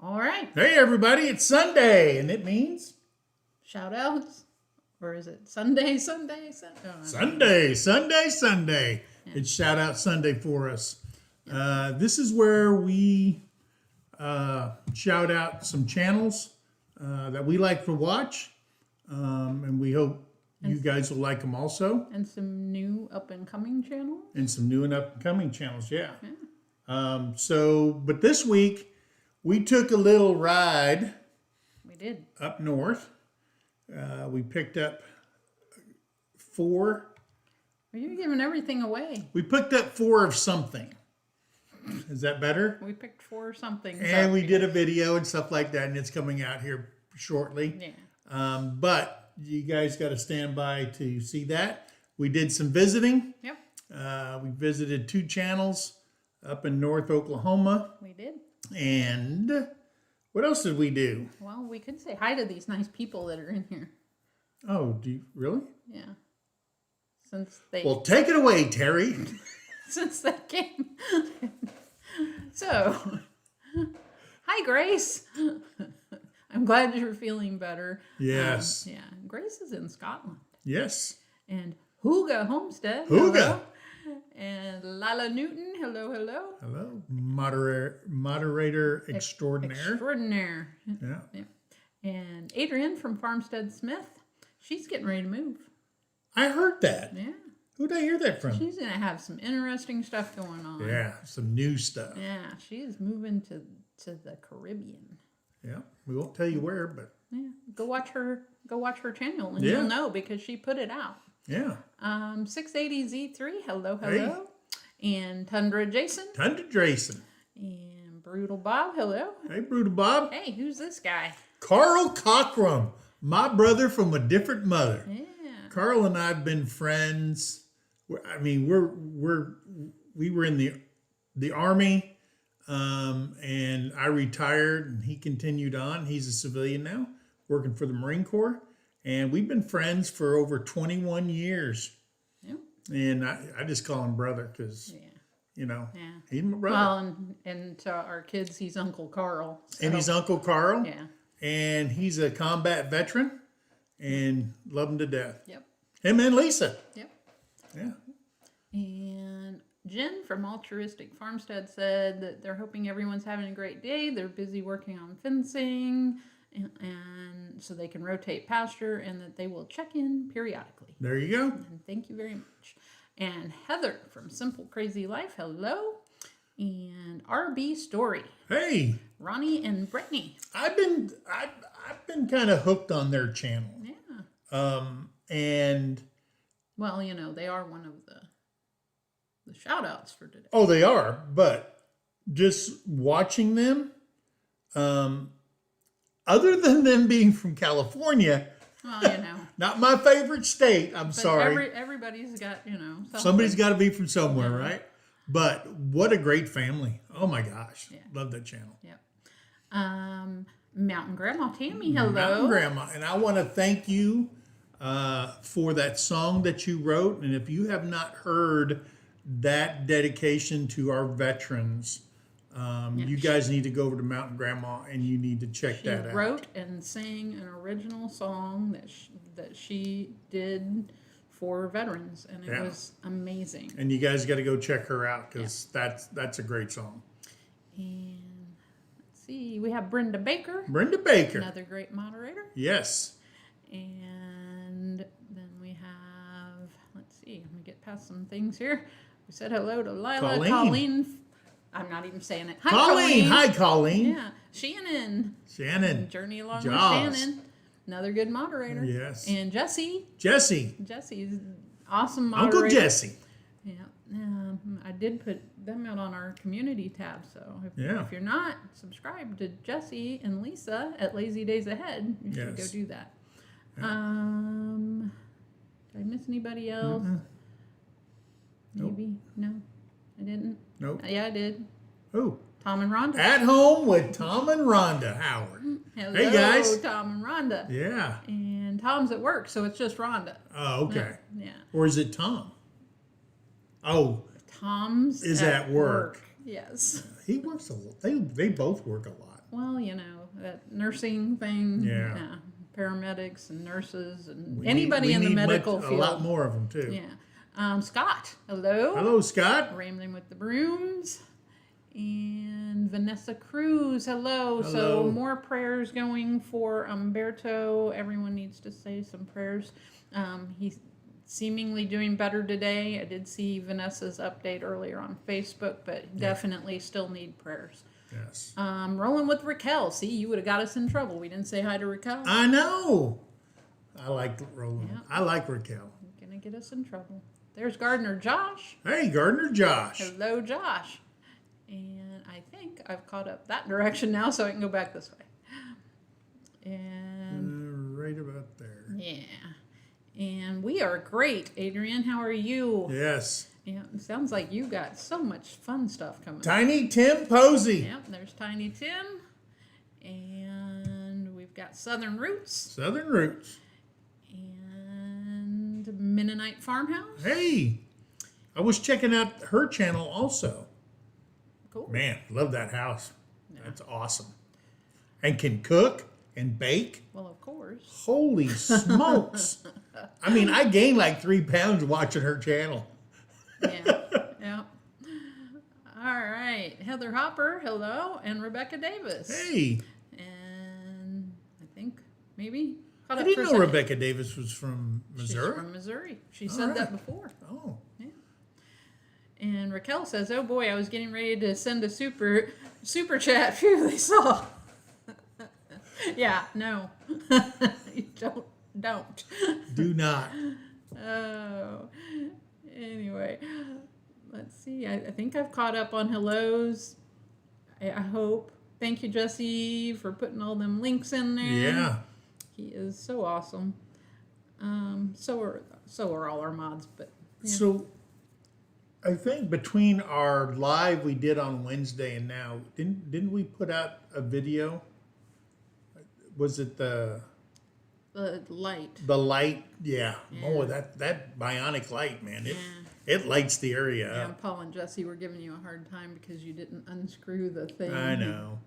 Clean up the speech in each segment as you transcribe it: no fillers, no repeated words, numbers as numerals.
All right. Hey, everybody, it's Sunday, and it means... Shout outs. Or is it Sunday? Sunday. Yeah. It's Shout Out Sunday for us. This is where we shout out some channels that we like to watch, and we hope you guys will like them also. And some new up-and-coming channels. Yeah. But this week, we took a little ride. We did. Up north. We picked up 4. Well, you're giving everything away. We picked up 4 of something. Is that better? We picked 4 something. And we did a video and stuff like that, and it's coming out here shortly. Yeah. But you guys got to stand by to see that. We did some visiting. Yep. We visited 2 channels up in North Oklahoma. We did. And what else did we do? Well, we could say hi to these nice people that are in here. Oh, do you really? Yeah. Well, take it away, Terry. Since they came. So, hi, Grace. I'm glad you're feeling better. Yes. Yeah. Grace is in Scotland. Yes. And Hooga Homestead. Hooga. Hello. And Lila Newton. Hello, hello. Hello. Moderator extraordinaire. Extraordinaire. Yeah. And Adrienne from Farmstead Smith. She's getting ready to move. I heard that. Yeah. Who'd I hear that from? She's going to have some interesting stuff going on. Yeah, some new stuff. Yeah, she is moving to the Caribbean. Yeah, we won't tell you where, but yeah, go watch her channel, and you'll know because she put it out. Yeah. 680Z3, hello. Hey. And Tundra Jason. And Brutal Bob, hello. Hey, Brutal Bob. Hey, who's this guy? Carl Cockrum, my brother from a different mother. Yeah. Carl and I have been friends. I mean, we were in the Army, and I retired, and he continued on. He's a civilian now, working for the Marine Corps, and we've been friends for over 21 years. Yeah. And I just call him brother because, he's my brother. Well, and to our kids, he's Uncle Carl. So. And he's Uncle Carl. Yeah. And he's a combat veteran, and love him to death. Yep. Him and Lisa. Yep. Yeah. And Jen from Altruistic Farmstead said that they're hoping everyone's having a great day. They're busy working on fencing, and so they can rotate pasture, and that they will check in periodically. There you go. And thank you very much. And Heather from Simple Crazy Life, hello. And RB Story. Hey. Ronnie and Brittany. I've been kind of hooked on their channel. Yeah. And well, they are one of the shout outs for today. Oh, they are, but just watching them, other than them being from California, well, not my favorite state. I'm sorry. Everybody's got, somebody's got to be from somewhere, right? But what a great family. Oh my gosh. Yeah. Love that channel. Yep. Mountain Grandma Tammy, hello. Mountain Grandma. And I want to thank you for that song that you wrote. And if you have not heard that dedication to our veterans, you guys need to go over to Mountain Grandma and you need to check that out. She wrote and sang an original song that she did for veterans, and it was amazing. And you guys got to go check her out because that's a great song. And let's see, we have Brenda Baker. Another great moderator. Yes. And then we have, let's see, let me get past some things here. We said hello to Lila. Colleen. I'm not even saying it. Hi, Colleen. Hi, Colleen. Yeah. Shannon. Journey along with Jaws. Shannon. Another good moderator. Yes. And Jesse. Jesse's awesome moderator. Uncle Jesse. Yeah. I did put them out on our community tab. So if you're not subscribed to Jesse and Lisa at Lazy Days Ahead, you should go do that. Yeah. Did I miss anybody else? Maybe. Nope. No, I didn't. Nope. Yeah, I did. Who? Tom and Rhonda. At Home with Tom and Rhonda Howard. Hello, hey, guys. Tom and Rhonda. Yeah. And Tom's at work, so it's just Rhonda. Oh, okay. Yeah. Or is it Tom? Oh. Tom's is at work. Yes. He works a lot. They both work a lot. Well, that nursing thing. Yeah. Paramedics and nurses and We anybody in the medical field. A lot more of them too. Yeah. Scott, hello. Hello, Scott. Rambling with the Brooms. And Vanessa Cruz, hello. Hello. So more prayers going for Umberto. Everyone needs to say some prayers. He's seemingly doing better today. I did see Vanessa's update earlier on Facebook, but definitely still need prayers. Yes. Rolling with Raquel. See, you would have got us in trouble. We didn't say hi to Raquel. I know. I like rolling. Yeah. I like Raquel. You're going to get us in trouble. There's Gardener Josh. Hey, Gardener Josh. Hello, Josh. And I think I've caught up that direction now, so I can go back this way. And right about there. Yeah. And we are great. Adrian, how are you? Yes. Yeah, it sounds like you got so much fun stuff coming. Tiny Tim Posey. Yep, there's Tiny Tim. And we've got Southern Roots. Southern Roots. And Mennonite Farmhouse. Hey, I was checking out her channel also. Cool. Man, love that house. Yeah. That's awesome. And can cook and bake. Well, of course. Holy smokes. I mean, I gained like 3 pounds watching her channel. Yeah. All right. Heather Hopper, hello. And Rebecca Davis. Hey. And I think maybe... I didn't know Rebecca Davis was from Missouri. She's from Missouri. She said that before. Oh. Yeah. And Raquel says, oh boy, I was getting ready to send a super chat. Phew, they saw. Yeah, no. Don't. Do not. Oh. Anyway, let's see. I think I've caught up on hellos. I hope. Thank you, Jesse, for putting all them links in there. Yeah. He is so awesome. So are all our mods, but yeah. So I think between our live we did on Wednesday and now, didn't we put out a video? Was it the light? The light, yeah. Oh, that bionic light, man. It lights the area Yeah, up. Paul and Jesse were giving you a hard time because you didn't unscrew the thing. I know.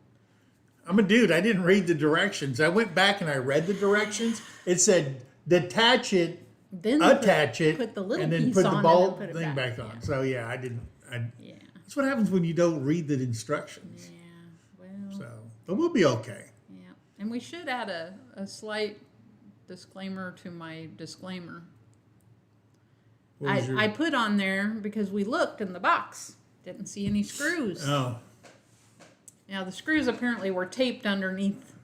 I'm a dude. I didn't read the directions. I went back and I read the directions. It said detach it, then attach it, put the little and then piece put the on bolt and then put thing it back on. Yeah. So yeah, I didn't. Yeah. That's what happens when you don't read the instructions. Yeah. Well. So, but we'll be okay. Yeah, and we should add a slight disclaimer to my disclaimer. I put on there because we looked in the box, didn't see any screws. Oh. Now, the screws apparently were taped underneath.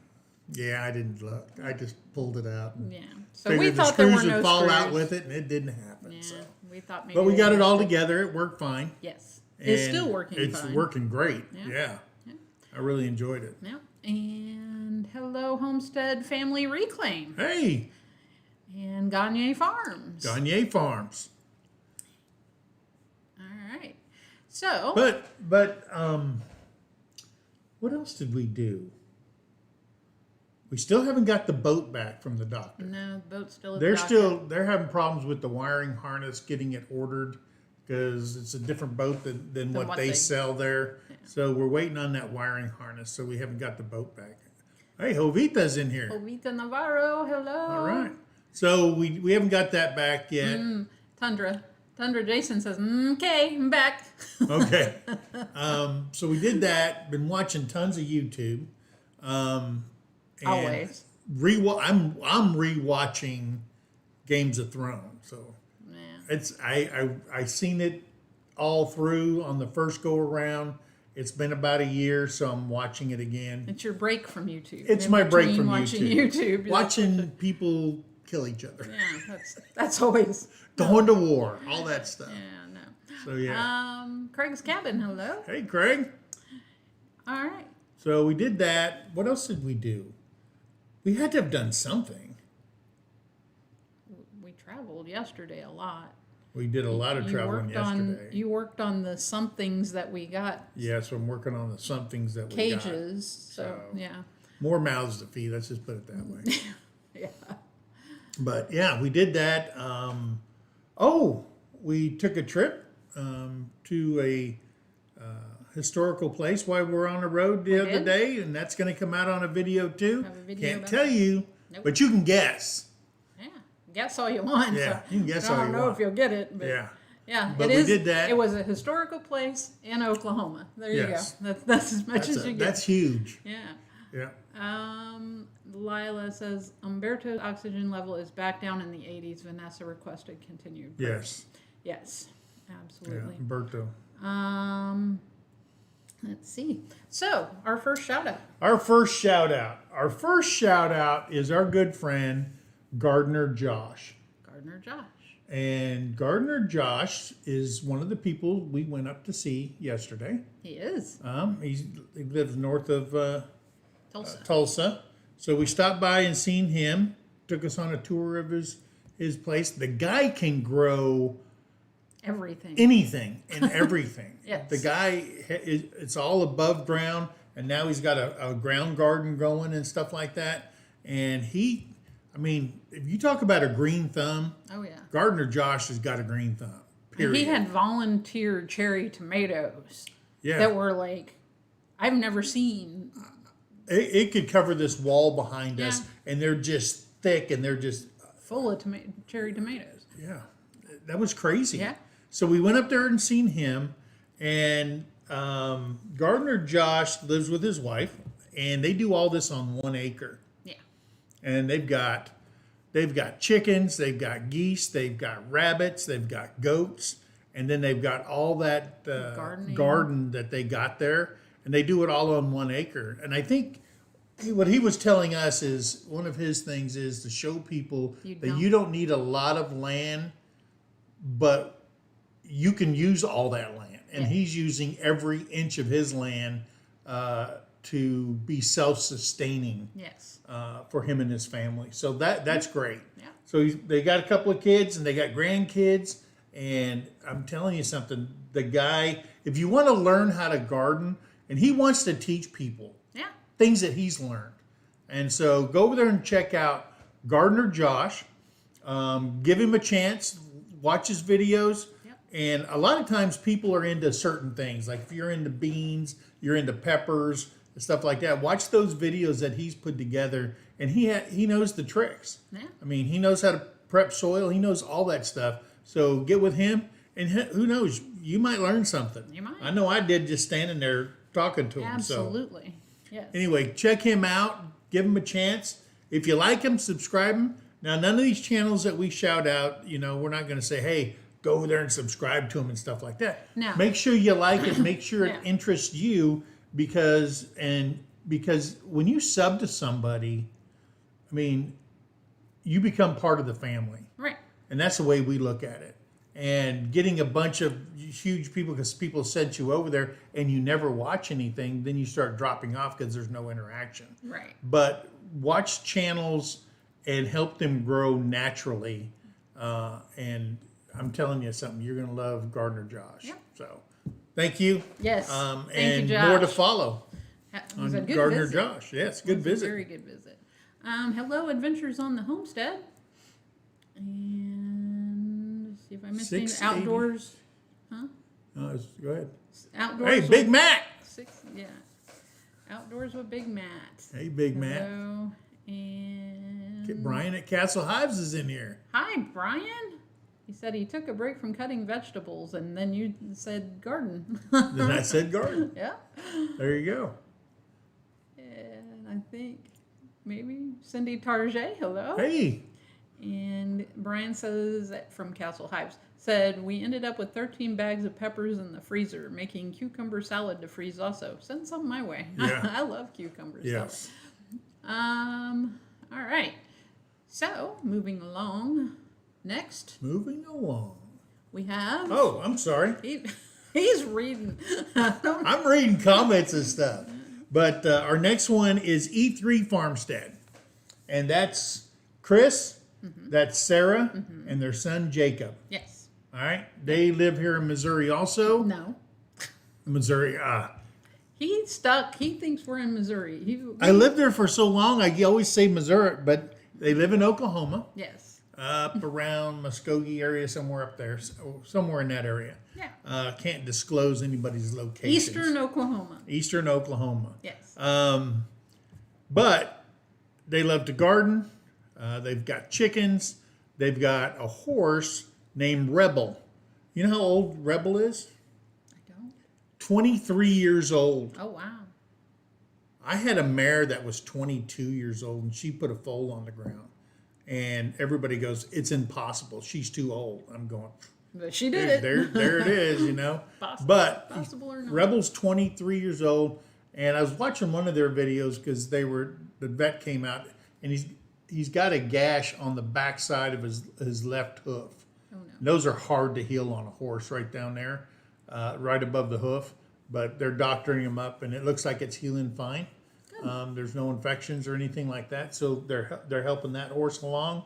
Yeah, I didn't look. I just pulled it out. Yeah. So we thought there were no screws. Would fall out with it, and it didn't happen. Yeah, so. we thought maybe. But we got it all together. It worked fine. Yes. It's still working fine. It's working great. Yeah. I really enjoyed it. Yeah. And hello, Homestead Family Reclaim. Hey. And Gagne Farms. Gagne Farms. All right. So. But what else did we do? We still haven't got the boat back from the doctor. No, the boat's still at the doctor. They're having problems with the wiring harness getting it ordered because it's a different boat than what they sell there. Yeah. So we're waiting on that wiring harness, so we haven't got the boat back. Hey, Jovita's in here. Jovita Navarro, hello. All right. So we haven't got that back yet. Tundra Jason says, okay, I'm back. Okay. So we did that. Been watching tons of YouTube. Always. I'm rewatching Games of Thrones. So it's I seen it all through on the first go around. It's been about a year, so I'm watching it again. It's your break from YouTube. It's my break from watching YouTube. Watching people kill each other. Yeah, that's always going to war, all that stuff. Yeah, no. So yeah. Craig's Cabin, hello. Hey, Craig. All right. So we did that. What else did we do? We had to have done something. We traveled yesterday a lot. We did a lot of traveling yesterday. You worked on the somethings that we got. Yeah, so I'm working on the somethings that we got. Cages, so yeah. More mouths to feed, let's just put it that way. Yeah. But yeah, we did that. We took a trip to a historical place while we're on the road the other day, and that's going to come out on a video too. Have a video Can't tell you, Nope. but you can guess. Yeah, guess all you want. Yeah, so you can guess all you want. I don't know if you'll get it, but yeah. But we did that. It was a historical place in Oklahoma. There you go. That's as much as you get. That's huge. Yeah. Lila says Umberto's oxygen level is back down in the 80s. Vanessa requested continued prayers. Yes, absolutely. Yeah, Umberto. Let's see. So, our first shout out. Our first shout out is our good friend, Gardener Josh. Gardener Josh. And Gardener Josh is one of the people we went up to see yesterday. He is. He lives north of Tulsa. So we stopped by and seen him. Took us on a tour of his place. The guy can grow everything. Anything and everything. Yes. The guy, it's all above ground, and now he's got a ground garden going and stuff like that. And if you talk about a green thumb, oh yeah, Gardener Josh has got a green thumb. Period. He had volunteered cherry tomatoes that were like, I've never seen. It could cover this wall behind us, and they're just thick, and they're just full of cherry tomatoes. Yeah, that was crazy. Yeah. So we went up there and seen him, and Gardener Josh lives with his wife, and they do all this on 1 acre. Yeah. And they've got chickens, they've got geese, they've got rabbits, they've got goats, and then they've got all that garden that they got there, and they do it all on 1 acre. And I think what he was telling us is one of his things is to show people that you don't need a lot of land, but you can use all that land. And he's using every inch of his land to be self-sustaining. Yes. For him and his family. So that's great. Yeah. So they got a couple of kids and they got grandkids. And I'm telling you something, the guy, if you want to learn how to garden, and he wants to teach people things that he's learned. And so go over there and check out Gardener Josh. Give him a chance. Watch his videos. And a lot of times people are into certain things. Like if you're into beans, you're into peppers, stuff like that. Watch those videos that he's put together, and he knows the tricks. Yeah. I mean, he knows how to prep soil. He knows all that stuff. So get with him, and who knows, you might learn something. You might. I know I did just standing there talking to him. Absolutely. So. Yes. Anyway, check him out. Give him a chance. If you like him, subscribe him. Now, none of these channels that we shout out, we're not going to say, hey, go over there and subscribe to him and stuff like that. No. Make sure you like it. Make sure it interests you. Because when you sub to somebody, I mean, you become part of the family. Right. And that's the way we look at it. And getting a bunch of huge people, because people sent you over there and you never watch anything, then you start dropping off because there's no interaction. Right. But watch channels and help them grow naturally. And I'm telling you something, you're going to love Gardener Josh. Yeah. So. Thank you. Yes. And you, more to follow on Gardener visit. Josh. Yes, good visit. Very good visit. Hello, Adventures on the Homestead. And let's see if I missed anything. Outdoors. Huh? Go ahead. Outdoors. Hey, Big Matt. Outdoors with Big Matt. Hey, Big Matt. Hello. And Brian at Castle Hives is in here. Hi, Brian. He said he took a break from cutting vegetables, and then you said garden. Then I said garden. Yeah. There you go. And I think maybe Cindy Target, hello. Hey. And Brian says that from Castle Hives, said, we ended up with 13 bags of peppers in the freezer, making cucumber salad to freeze also. Send some my way. Yeah. I love cucumber yes. salad. All right. So, moving along. Next. Moving along. We have... Oh, I'm sorry. He's reading. I'm reading comments and stuff. But our next one is E3 Farmstead. And that's Chris, that's Sarah, and their son Jacob. Yes. All right. They live here in Missouri also. No. Missouri. He's stuck. He thinks we're in Missouri. I lived there for so long, I always say Missouri, but they live in Oklahoma. Yes. up around Muskogee area, somewhere up there, somewhere in that area. Yeah. Can't disclose anybody's location. Eastern Oklahoma. Eastern Oklahoma. Yes. But they love to garden. They've got chickens. They've got a horse named Rebel. You know how old Rebel is? I don't. 23 years old. Oh, wow. I had a mare that was 22 years old, and she put a foal on the ground. And everybody goes, it's impossible. She's too old. I'm going, but she did it. There it is, you know. Possible or not. Rebel's 23 years old, and I was watching one of their videos because the vet came out, and he's got a gash on the backside of his left hoof. Oh, no. Those are hard to heal on a horse right down there, right above the hoof. But they're doctoring him up, and it looks like it's healing fine. There's no infections or anything like that, so they're helping that horse along.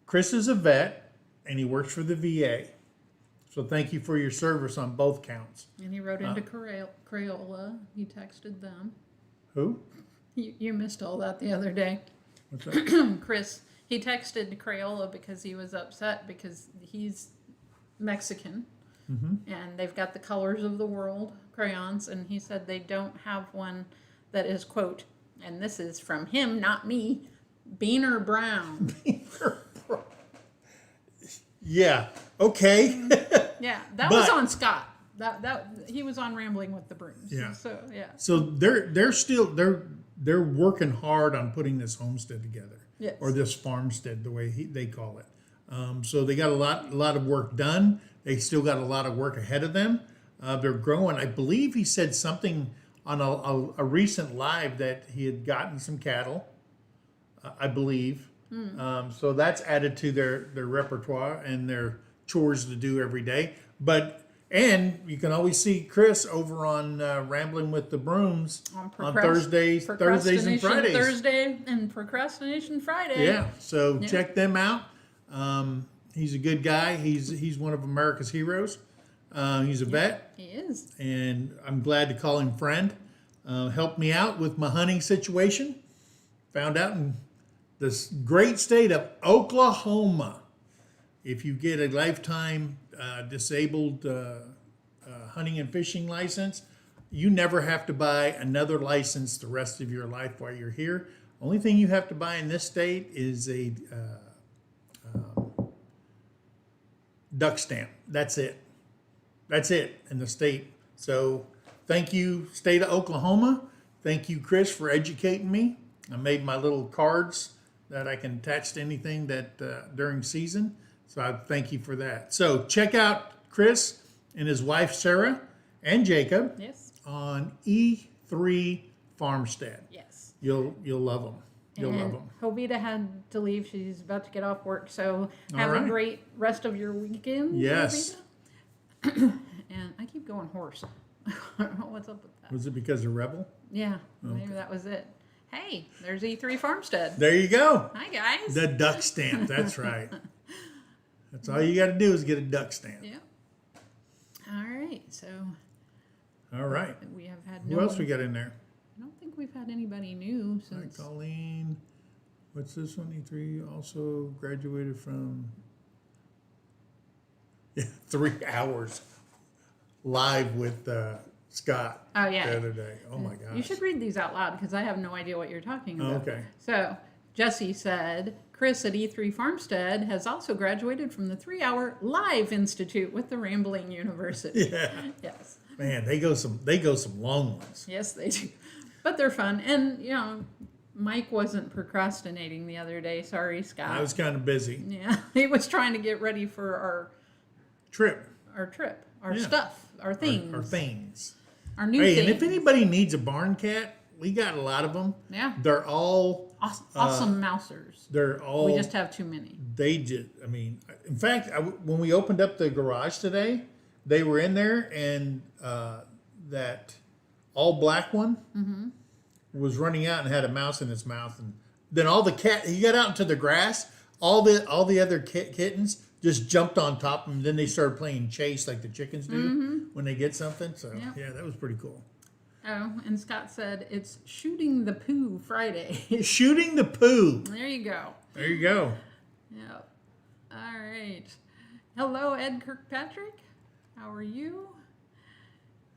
Chris is a vet, and he works for the VA. So thank you for your service on both counts. And he wrote into Crayola. He texted them. Who? You missed all that the other day. What's that? Chris, he texted Crayola because he was upset because he's Mexican. Mm-hmm. And they've got the colors of the world crayons, and he said they don't have one that is, quote, and this is from him, not me, Beaner Brown. Beaner Brown. Yeah. Okay. Yeah, that was on Scott. That he was on Rambling with the Brooms. Yeah. So yeah. So they're working hard on putting this homestead together. Yes. Or this farmstead, the way they call it. So they got a lot of work done. They still got a lot of work ahead of them. They're growing. I believe he said something on a recent live that he had gotten some cattle. I believe. So that's added to their repertoire and their chores to do every day. And you can always see Chris over on Rambling with the Brooms on Thursdays and Fridays. Thursday and Procrastination Friday. Yeah, so check them out. He's a good guy. He's one of America's heroes. He's a vet. He is. And I'm glad to call him friend. Helped me out with my hunting situation. Found out in this great state of Oklahoma, if you get a lifetime disabled hunting and fishing license, you never have to buy another license the rest of your life while you're here. Only thing you have to buy in this state is a duck stamp. That's it. That's it in the state. So thank you, state of Oklahoma. Thank you, Chris, for educating me. I made my little cards that I can attach to anything that during season. So I thank you for that. So check out Chris and his wife, Sarah, and Jacob. Yes. On E3 Farmstead. Yes. You'll love them. You'll love them. Jovita had to leave. She's about to get off work. So have a great rest of your weekend. Yes. And I keep going horse. I don't know what's up with that. Was it because of Rebel? Yeah. Okay. Maybe that was it. Hey, there's E3 Farmstead. There you go. Hi, guys. The duck stamp. That's right. That's all you got to do is get a duck stamp. Yeah. All right. So. All right. We have had Who else we got in there? I don't think we've had anybody new since. Hi, Colleen. What's this one? E3 also graduated from 3 hours live with Scott. Oh, yeah. The other day. Oh my gosh. You should read these out loud because I have no idea what you're talking about. Okay. So Jesse said, Chris at E3 Farmstead has also graduated from the 3-hour Live Institute with the Rambling University. Yeah. Yes. Man, they go some long ones. Yes, they do. But they're fun. And, you know, Mike wasn't procrastinating the other day. Sorry, Scott. I was kind of busy. Yeah. He was trying to get ready for our trip, our stuff, our things. Our things. Our new things. And if anybody needs a barn cat, we got a lot of them. Yeah. They're all awesome mousers. They're all. We just have too many. In fact, when we opened up the garage today, they were in there, and that all black one was running out and had a mouse in its mouth, and then all the he got out into the grass. All the other kittens just jumped on top of him. Then they started playing chase like the chickens do when they get something. So yeah, that was pretty cool. Oh, and Scott said it's Shooting the Poo Friday. Shooting the Poo. There you go. There you go. Yep. All right. Hello, Ed Kirkpatrick. How are you?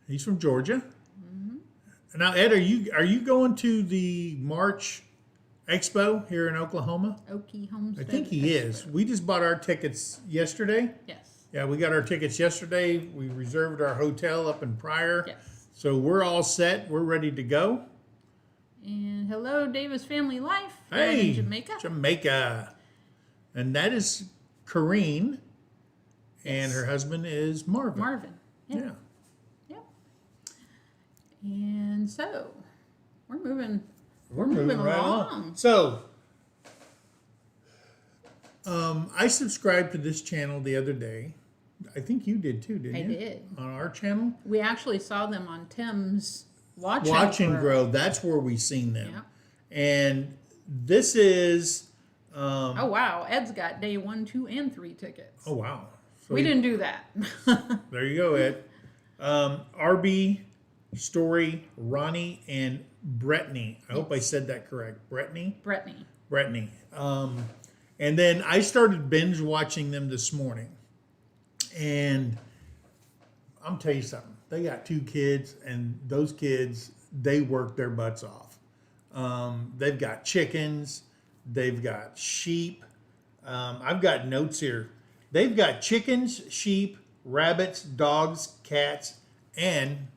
He's from Georgia. Now, Ed, are you going to the March Expo here in Oklahoma? Okie Homestead. I think he is. We just bought our tickets yesterday. Yes. Yeah, we got our tickets yesterday. We reserved our hotel up in Pryor. Yes. So we're all set. We're ready to go. And hello, Davis Family Life. Hey, in Jamaica. Jamaica. And that is Corrine. And Yes. her husband is Marvin. Marvin. Yeah. Yep. And so we're moving. We're moving right along. So, I subscribed to this channel the other day. I think you did too, didn't you? I did. On our channel? We actually saw them on Tim's Watch and Grow. That's where we seen them. Yep. And this is... oh, wow. Ed's got day 1, 2, and 3 tickets. Oh, wow. So we didn't do that. There you go, Ed. RB, Story, Ronnie, and Brittany. I hope I said that correct. Brittany? Brittany. And then I started binge watching them this morning. And I'm tell you something. They got 2 kids, and those kids, they work their butts off. They've got chickens. They've got sheep. I've got notes here. They've got chickens, sheep, rabbits, dogs, cats, and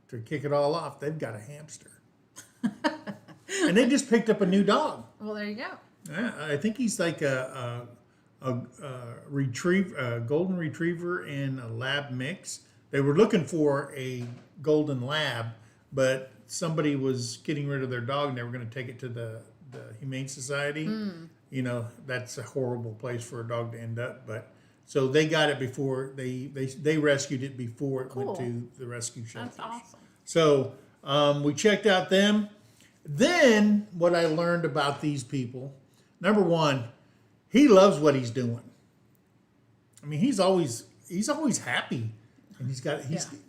to kick it all off, they've got a hamster. And they just picked up a new dog. Well, there you go. Yeah, I think he's like a golden retriever and a lab mix. They were looking for a golden lab, but somebody was getting rid of their dog and they were going to take it to the Humane Society. You know, that's a horrible place for a dog to end up. But so they got it before they rescued it before it went to the rescue shelter. That's awesome. So we checked out them. Then what I learned about these people, number one, he loves what he's doing. I mean, he's always happy, and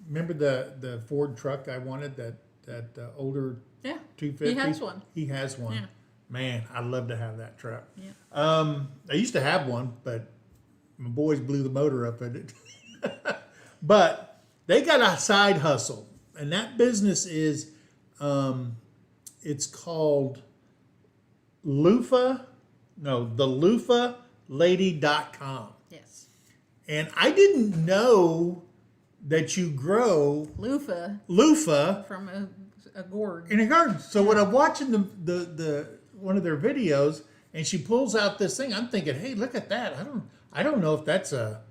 remember the Ford truck I wanted, that older 250. He has one. He has one. Yeah. Man, I'd love to have that truck. Yeah. I used to have one, but my boys blew the motor up in it. But they got a side hustle, and that business is, it's called theloofalady.com. Yes. And I didn't know that you grow loofah from a gourd in a garden. So when I'm watching the one of their videos, and she pulls out this thing, I'm thinking, hey, look at that. I don't know if that's a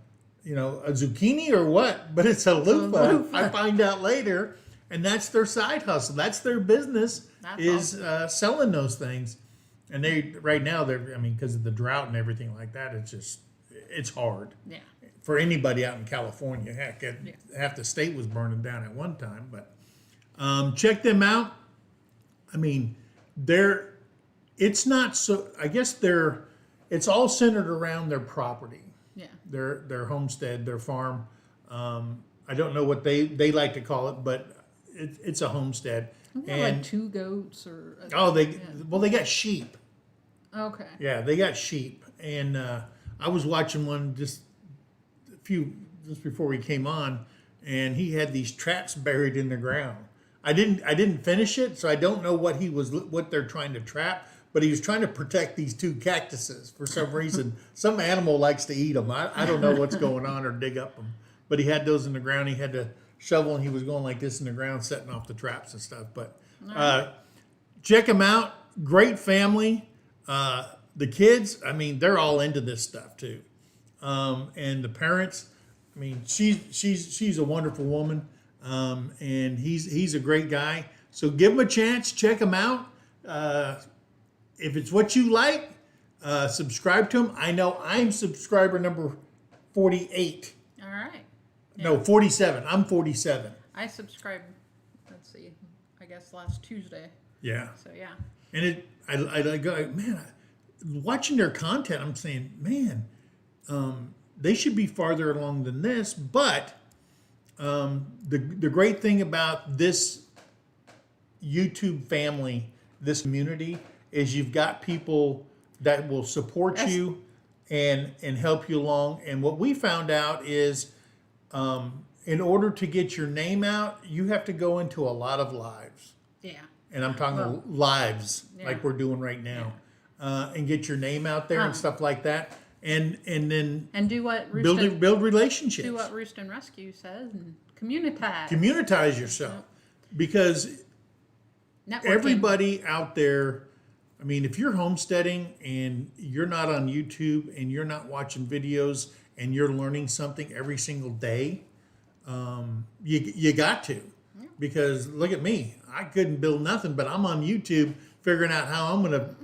zucchini or what, but it's a loofah. I find out later, and that's their side hustle. That's their business. That's awesome. Selling those things. And right now because of the drought and everything like that, it's hard. Yeah. For anybody out in California. Heck, half the state was burning down at one time. But check them out. I mean, it's not so. I guess it's all centered around their property. Yeah. Their homestead, their farm. I don't know what they like to call it, but it's a homestead. And like 2 goats or. They got sheep. Okay. Yeah, they got sheep, and I was watching one just before we came on, and he had these traps buried in the ground. I didn't finish it, so I don't know what they're trying to trap. But he was trying to protect these 2 cactuses for some reason. Some animal likes to eat them. I don't know what's going on or dig up them. But he had those in the ground. He had to shovel, and he was going like this in the ground, setting off the traps and stuff. But check them out. Great family. The kids, I mean, they're all into this stuff too. And the parents, I mean, she's a wonderful woman. And he's a great guy. So give him a chance. Check him out. If it's what you like, subscribe to him. I know I'm subscriber number 48. All right. Yeah. No, 47. I'm 47. I subscribed, let's see, I guess last Tuesday. Yeah. So, yeah. And I go, man, watching their content, I'm saying, man, they should be farther along than this. But the great thing about this YouTube family, this community, is you've got people that will support you and help you along. And what we found out is, in order to get your name out, you have to go into a lot of lives. Yeah. And I'm talking lives, like we're doing right now, and get your name out there and stuff like that. And then do what build relationships. Do what Roost and Rescue says and communitize. Communitize yourself, because everybody out there. I mean, if you're homesteading and you're not on YouTube and you're not watching videos and you're learning something every single day, you got to, because look at me. I couldn't build nothing, but I'm on YouTube figuring out how I'm going to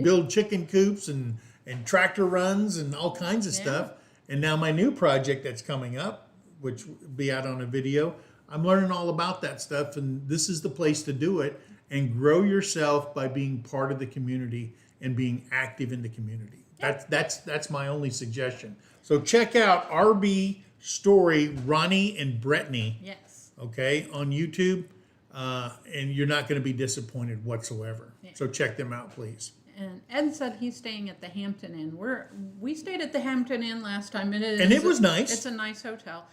build chicken coops and tractor runs and all kinds of stuff. And now my new project that's coming up, which will be out on a video, I'm learning all about that stuff. And this is the place to do it and grow yourself by being part of the community and being active in the community. That's my only suggestion. So check out RB Story, Ronnie and Brittany. Yes. Okay, on YouTube. And you're not going to be disappointed whatsoever. Yeah. So check them out, please. And Ed said he's staying at the Hampton Inn. We stayed at the Hampton Inn last time. It was nice. It's a nice hotel.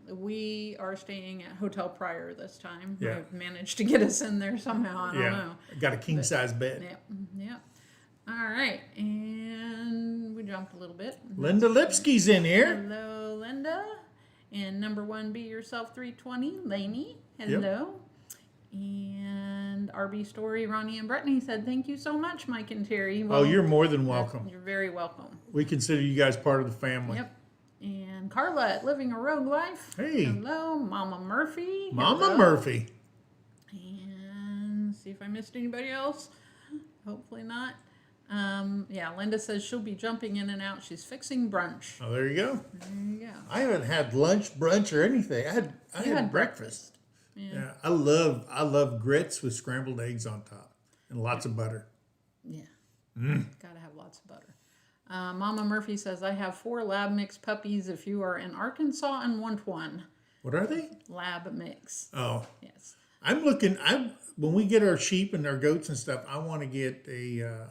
We are staying at Hotel Pryor this time. Yeah. I've managed to get us in there somehow. I don't know. Got a king size bed. Yeah. All right, and we jumped a little bit. Linda Lipsky's in here. Hello, Linda. And number 1, Be Yourself 320, Lainey. Hello. Yep. And RB Story, Ronnie and Brittany said, thank you so much, Mike and Terry. Well, you're more than welcome. You're very welcome. We consider you guys part of the family. Yep. And Carla at Living a Rogue Life. Hey. Hello. Mama Murphy. Mama Murphy. And see if I missed anybody else. Hopefully not. Linda says she'll be jumping in and out. She's fixing brunch. Oh, there you go. There you go. I haven't had lunch, brunch, or anything. I had breakfast. Yeah. I love grits with scrambled eggs on top and lots of butter. Yeah. Gotta have lots of butter. Mama Murphy says, I have 4 lab mix puppies if you are in Arkansas and want one. What are they? Lab mix. Oh. Yes. When we get our sheep and our goats and stuff, I want to get a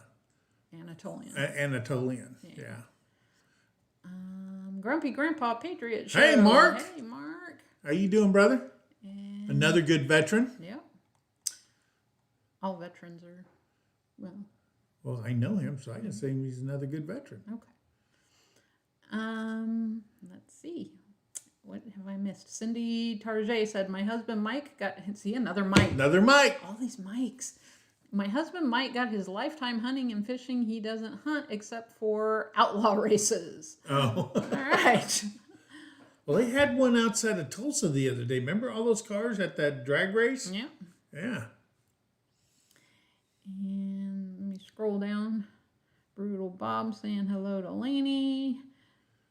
Anatolian. Yeah. Grumpy Grandpa Patriot Show. Hey, Mark. Hey, Mark. How you doing, brother? And another good veteran. Yeah. All veterans are, Well, I know him, so I can say he's another good veteran. Okay. Let's see. What have I missed? Cindy Tarjay said, my husband Mike another Mike. Another Mike. All these Mikes. My husband Mike got his lifetime hunting and fishing. He doesn't hunt except for outlaw races. Oh. All right. Well, they had one outside of Tulsa the other day. Remember all those cars at that drag race? Yeah. Yeah. And let me scroll down. Brutal Bob saying hello to Lainey.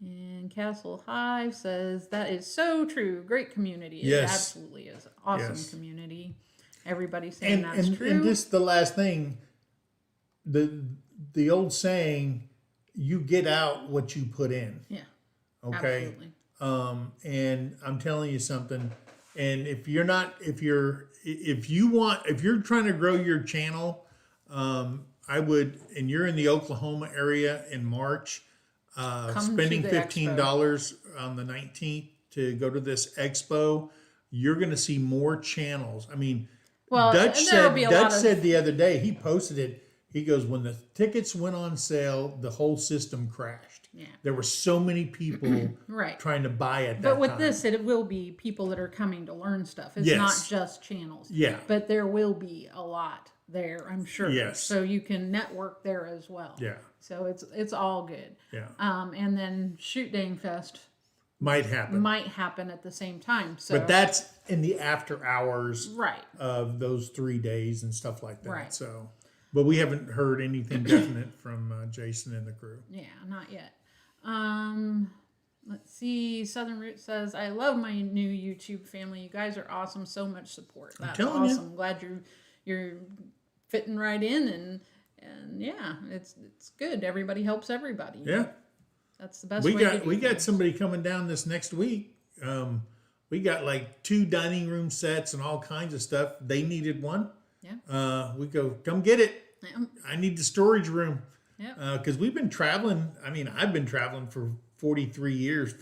And Castle Hive says, that is so true. Great community. Yes. It absolutely is. Awesome community. Everybody's saying that's true. And this the last thing. The old saying, you get out what you put in. Yeah. Okay. Absolutely. And I'm telling you something. And if you're trying to grow your channel, I would, and you're in the Oklahoma area in March, spending $15 on the 19th to go to this expo, you're going to see more channels. I mean, Dutch said the other day, he posted it. He goes, when the tickets went on sale, the whole system crashed. Yeah. There were so many people trying to buy at that time. But with this, it will be people that are coming to learn stuff. It's not just channels. Yeah. But there will be a lot there, I'm sure. Yes. So you can network there as well. Yeah. So it's all good. Yeah. And then Shoot Dang Fest might happen at the same time. So, but that's in the after hours right. of those 3 days and stuff like that. Right. So, but we haven't heard anything definite from Jason and the crew. Yeah, not yet. Let's see. Southern Root says, I love my new YouTube family. You guys are awesome. So much support. That's awesome. I'm glad you're fitting right in and yeah, it's good. Everybody helps everybody. Yeah. That's the best way to do we got things. somebody coming down this next week. We We got like 2 dining room sets and all kinds of stuff. They needed one. Yeah. We go, come get it. Yeah. I need the storage room. Yeah. Because we've been traveling. I mean, I've been traveling for 44 years.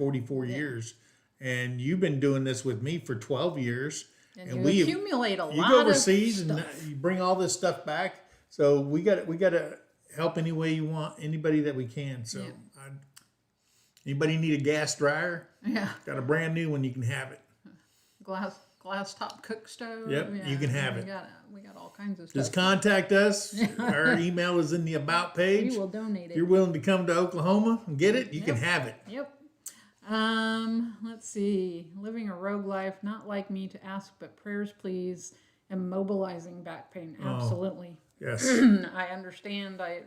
And you've been doing this with me for 12 years. And we accumulate a lot of stuff. You go overseas and you bring all this stuff back. So we got to help any way you want, anybody that we can. So anybody need a gas dryer? Yeah. Got a brand new one, you can have it. Glass top cook stove. Yep, you can have it. We got all kinds of stuff. Just contact us. Our email is in the about page. We will donate it. If you're willing to come to Oklahoma and get it, you can have it. Yep. Let's see. Living a rogue life, not like me to ask, but prayers, please. Immobilizing back pain. Absolutely. Yes. I understand. I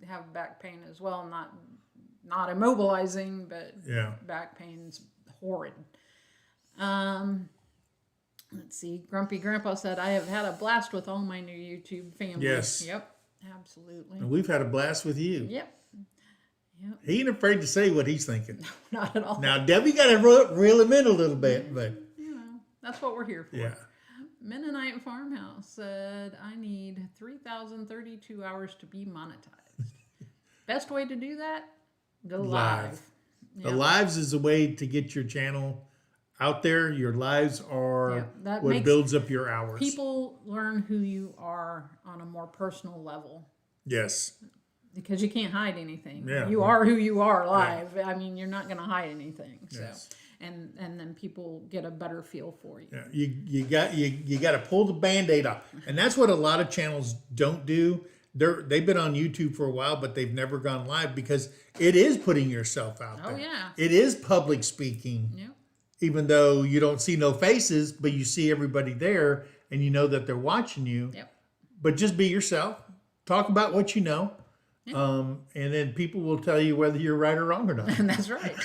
have back pain as well. Not immobilizing, but back pain's horrid. Let's see. Grumpy Grandpa said, I have had a blast with all my new YouTube family. Yes. Yep. Absolutely. And we've had a blast with you. Yep. He ain't afraid to say what he's thinking. No, not at all. Now, Debbie got to reel him in a little bit, but that's what we're here for. Yeah. Mennonite Farmhouse said, I need 3,032 hours to be monetized. Best way to do that? Go live. The lives is a way to get your channel out there. Your lives are what builds up your hours. People learn who you are on a more personal level. Yes. Because you can't hide anything. Yeah. You are who you are live. Yeah. I mean, you're not going to hide anything. So, yes. and then people get a better feel for you. Yeah. You got to pull the Band-Aid off, and that's what a lot of channels don't do. They've been on YouTube for a while, but they've never gone live because it is putting yourself out there. Oh yeah. It is public speaking. Yep. Even though you don't see no faces, but you see everybody there, and you know that they're watching you. Yep. But just be yourself. Talk about what you know. Yep. And then people will tell you whether you're right or wrong or not. And that's right.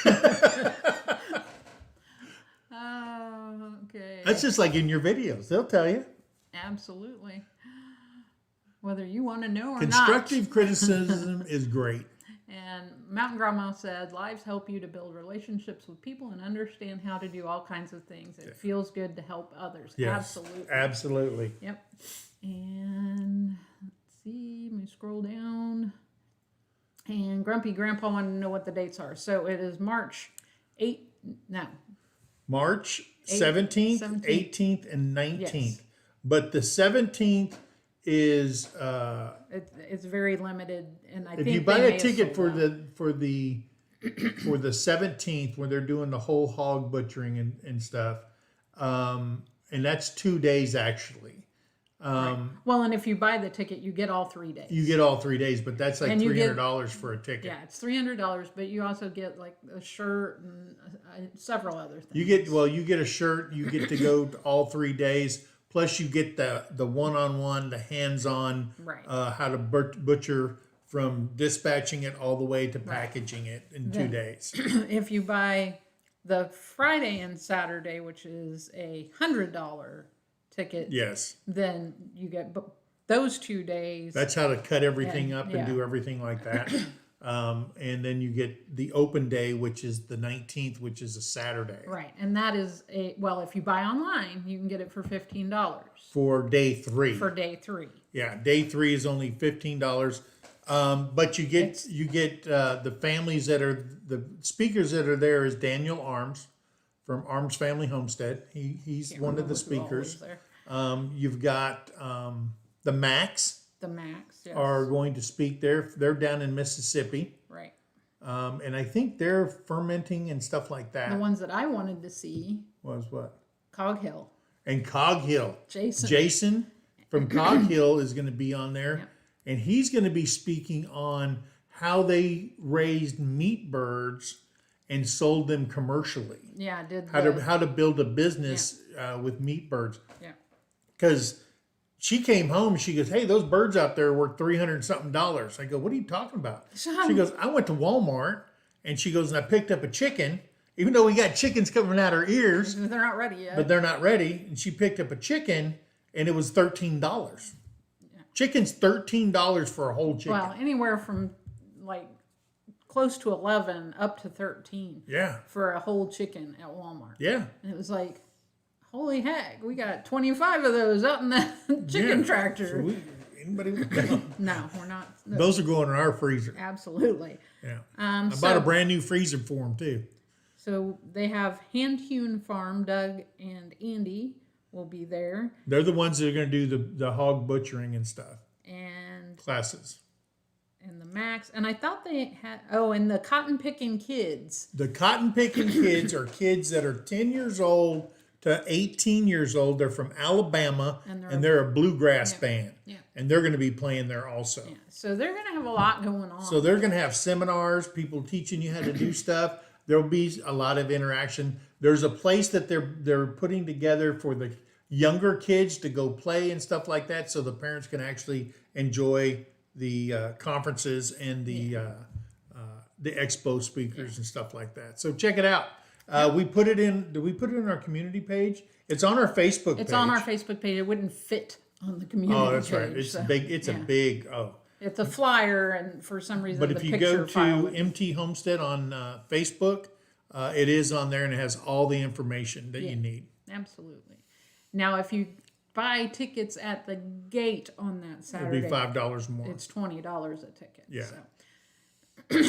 Okay. That's just like in your videos. They'll tell you. Absolutely. Whether you want to know or Constructive not. criticism is great. And Mountain Grandma said, lives help you to build relationships with people and understand how to do all kinds of things. It feels good to help others. Yes, Absolutely. Absolutely. Yep. And let's see, let me scroll down. And Grumpy Grandpa wanted to know what the dates are. So it is March 17th, 18th, and 19th. Yes. But the 17th is it's very limited, and I think if you buy a ticket for the 17th, where they're doing the whole hog butchering and stuff, and that's 2 days actually. Right. Well, and if you buy the ticket, you get all 3 days. You get all 3 days, but that's like $300 for a ticket. Yeah, it's $300, but you also get like a shirt and several other things. You get a shirt. You get to go to all 3 days. Plus, you get the one-on-one, the hands-on, how to butcher from dispatching it all the way to packaging it in 2 days. If you buy the Friday and Saturday, which is a $100 ticket, yes, then you get those 2 days. That's how to cut everything up and do everything like that. And then you get the open day, which is the 19th, which is a Saturday. Right. And that is if you buy online, you can get it for $15. For day 3. For day 3. Yeah. Day 3 is only $15. But you get the families that are, the speakers that are there is Daniel Arms from Arms Family Homestead. He's one of the speakers. You've got the Macs. The Macs, yes. Are going to speak there. They're down in Mississippi. Right. And I think they're fermenting and stuff like that. The ones that I wanted to see was what? Cog Hill. And Cog Hill. Jason from Cog Hill is going to be on there. Yeah. And he's going to be speaking on how they raised meat birds and sold them commercially. Yeah, how to build a business with meat birds. Yeah. Because she came home and she goes, hey, those birds out there are worth $300 something. I go, what are you talking about? She goes, I went to Walmart, and she goes, and I picked up a chicken, even though we got chickens coming out her ears. They're not ready yet. But they're not ready. And she picked up a chicken, and it was $13. Yeah. Chicken's $13 for a whole chicken. Well, anywhere from like close to 11 up to 13. Yeah. For a whole chicken at Walmart. Yeah. And it was like, holy heck, we got 25 of those out in that chicken tractor. So anybody? No, we're not. Those are going in our freezer. Absolutely. Yeah. I bought a brand new freezer for them too. So they have Hand Hewn Farm. Doug and Andy will be there. They're the ones that are going to do the hog butchering and stuff. And classes. And the Max. And I thought they had, and the Cotton Picking Kids. The Cotton Picking Kids are kids that are 10 years old to 18 years old. They're from Alabama, and they're a bluegrass band. Yeah. And they're going to be playing there also. Yeah. So they're going to have a lot going on. So they're going to have seminars, people teaching you how to do stuff. There'll be a lot of interaction. There's a place that they're putting together for the younger kids to go play and stuff like that, so the parents can actually enjoy the conferences and the expo speakers and stuff like that. So check it out. We put it in. Did we put it in our community page? It's on our Facebook page. It's on our Facebook page. It wouldn't fit on the community page. Oh, that's right. It's big. It's a big. It's a flyer, and for some reason, but if you go to MT Homestead on Facebook, it is on there, and it has all the information that you need. Absolutely. Now, if you buy tickets at the gate on that Saturday, it'll be $5 more. It's $20 a ticket. Yeah. So.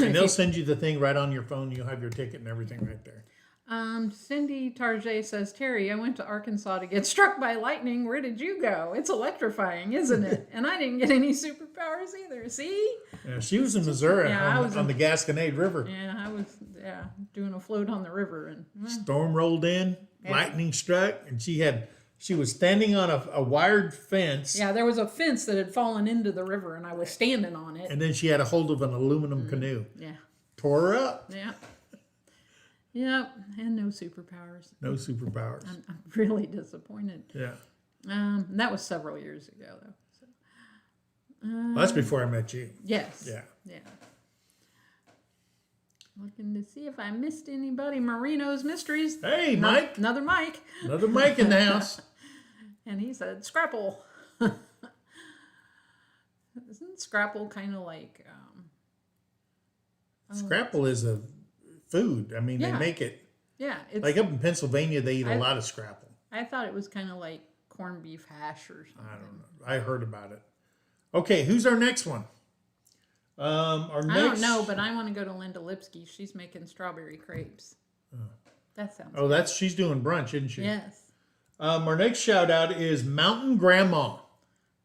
And they'll send you the thing right on your phone. You'll have your ticket and everything right there. Cindy Tarjay says, Terry, I went to Arkansas to get struck by lightning. Where did you go? It's electrifying, isn't it? And I didn't get any superpowers either. See? Yeah, she was in Missouri on the Gasconade River. Yeah, I was doing a float on the river. And storm rolled in, lightning struck, and she was standing on a wired fence. Yeah, there was a fence that had fallen into the river, and I was standing on it. And then she had a hold of an aluminum canoe. Yeah. Tore her up. Yeah. Yep, and no superpowers. No superpowers. I'm really disappointed. Yeah. That was several years ago, though. So, well, that's before I met you. Yes. Yeah. Yeah. Looking to see if I missed anybody. Marino's Mysteries. Hey, Mike. Another Mike. Another Mike in the house. And he said, Scrapple. Isn't Scrapple kind of like... Scrapple is a food. I mean, they make it. Yeah. It's, like up in Pennsylvania, they eat a lot of Scrapple. I thought it was kind of like corned beef hash or something. I don't know. I heard about it. Okay, who's our next one? I don't know, but I want to go to Linda Lipsky. She's making strawberry crepes. That sounds good. She's doing brunch, isn't she? Yes. Our next shout out is Mountain Grandma.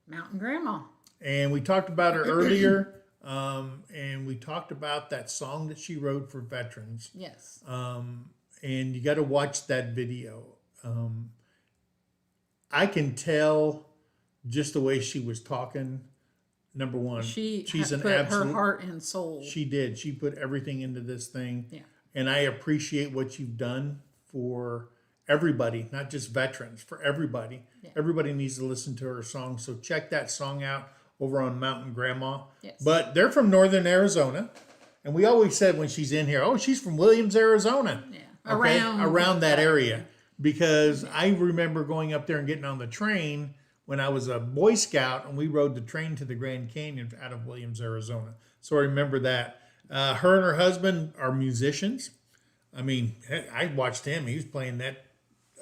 Mountain Grandma. And we talked about her earlier. And we talked about that song that she wrote for veterans. Yes. And you got to watch that video. I can tell just the way she was talking. Number one, she's an absolute, her heart and soul. She did. She put everything into this thing. Yeah. And I appreciate what you've done for everybody, not just veterans, for everybody. Yeah. Everybody needs to listen to her song. So check that song out over on Mountain Grandma. Yes. But they're from Northern Arizona. And we always said when she's in here, she's from Williams, Arizona. Yeah. Okay? Around that area. Because I remember going up there and getting on the train when I was a Boy Scout, and we rode the train to the Grand Canyon out of Williams, Arizona. So I remember that. Her and her husband are musicians. I mean, I watched him. He was playing that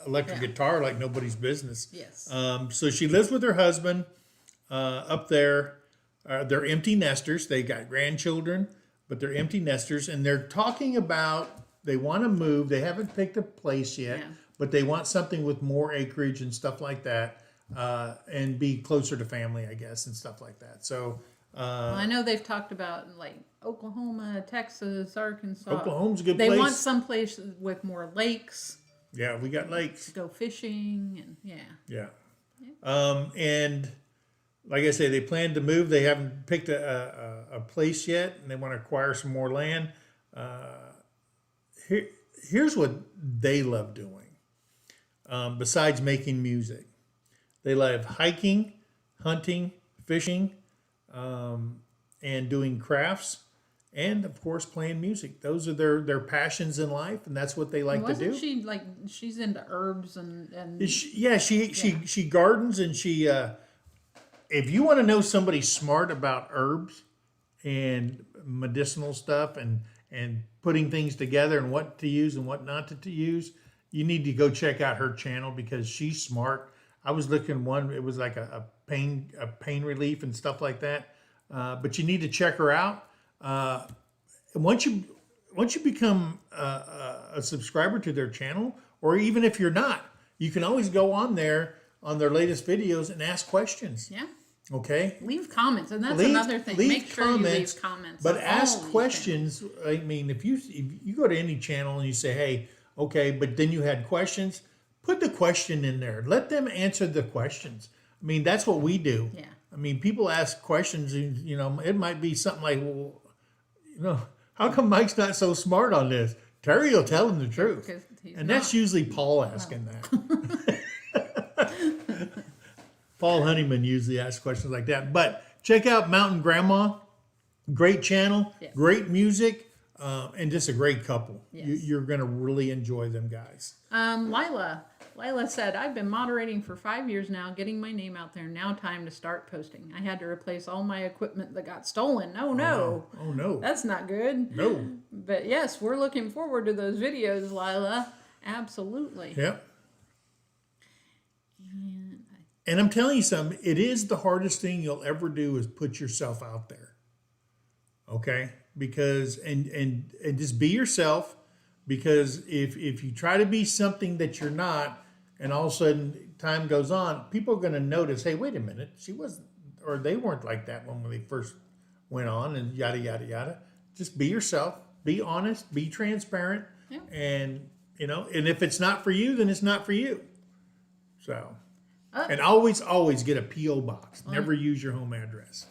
electric guitar like nobody's business. Yes. So she lives with her husband up there. They're empty nesters. They got grandchildren, but they're empty nesters. And they're talking about they want to move. They haven't picked a place yet, but they want something with more acreage and stuff like that. And be closer to family, I guess, and stuff like that. So well, I know they've talked about like Oklahoma, Texas, Arkansas. Oklahoma's a good place. They want some place with more lakes. Yeah, we got lakes. Go fishing and Yeah. And like I say, they plan to move. They haven't picked a place yet, and they want to acquire some more land. Here's what they love doing. Besides making music, they love hiking, hunting, fishing, and doing crafts, and of course playing music. Those are their passions in life, and that's what they like to do. Wasn't she like she's into herbs and she gardens, and she if you want to know somebody smart about herbs and medicinal stuff and putting things together and what to use and what not to use, you need to go check out her channel because she's smart. I was looking at one, it was like a pain relief and stuff like that. But you need to check her out. Once you become a subscriber to their channel, or even if you're not, you can always go on there on their latest videos and ask questions. Yeah. Okay. Leave comments, and that's another thing. Make sure you leave comments. But ask questions. I mean, if you go to any channel and you say, "Hey, okay," but then you had questions, put the question in there. Let them answer the questions. I mean, that's what we do. Yeah. I mean, people ask questions, and it might be something like, "Well, how come Mike's not so smart on this?" Terry will tell him the truth, and that's usually Paul asking that. Paul Honeyman usually asks questions like that. But check out Mtn Grandma. Great channel, yes. Great music, and just a great couple. Yes. You're going to really enjoy them guys. Lila said, I've been moderating for 5 years now, getting my name out there. Now time to start posting. I had to replace all my equipment that got stolen. Oh, no. Oh, no. That's not good. No. But yes, we're looking forward to those videos, Lila. Absolutely. Yep. And I'm telling you something, it is the hardest thing you'll ever do is put yourself out there. Okay? Because, and just be yourself, because if you try to be something that you're not, and all of a sudden time goes on, people are going to notice, hey, wait a minute, she wasn't, or they weren't like that when they first went on, and yada, yada, yada. Just be yourself, be honest, be transparent, yeah. And, and if it's not for you, then it's not for you. So... And always get a P.O. box. Never use your home address.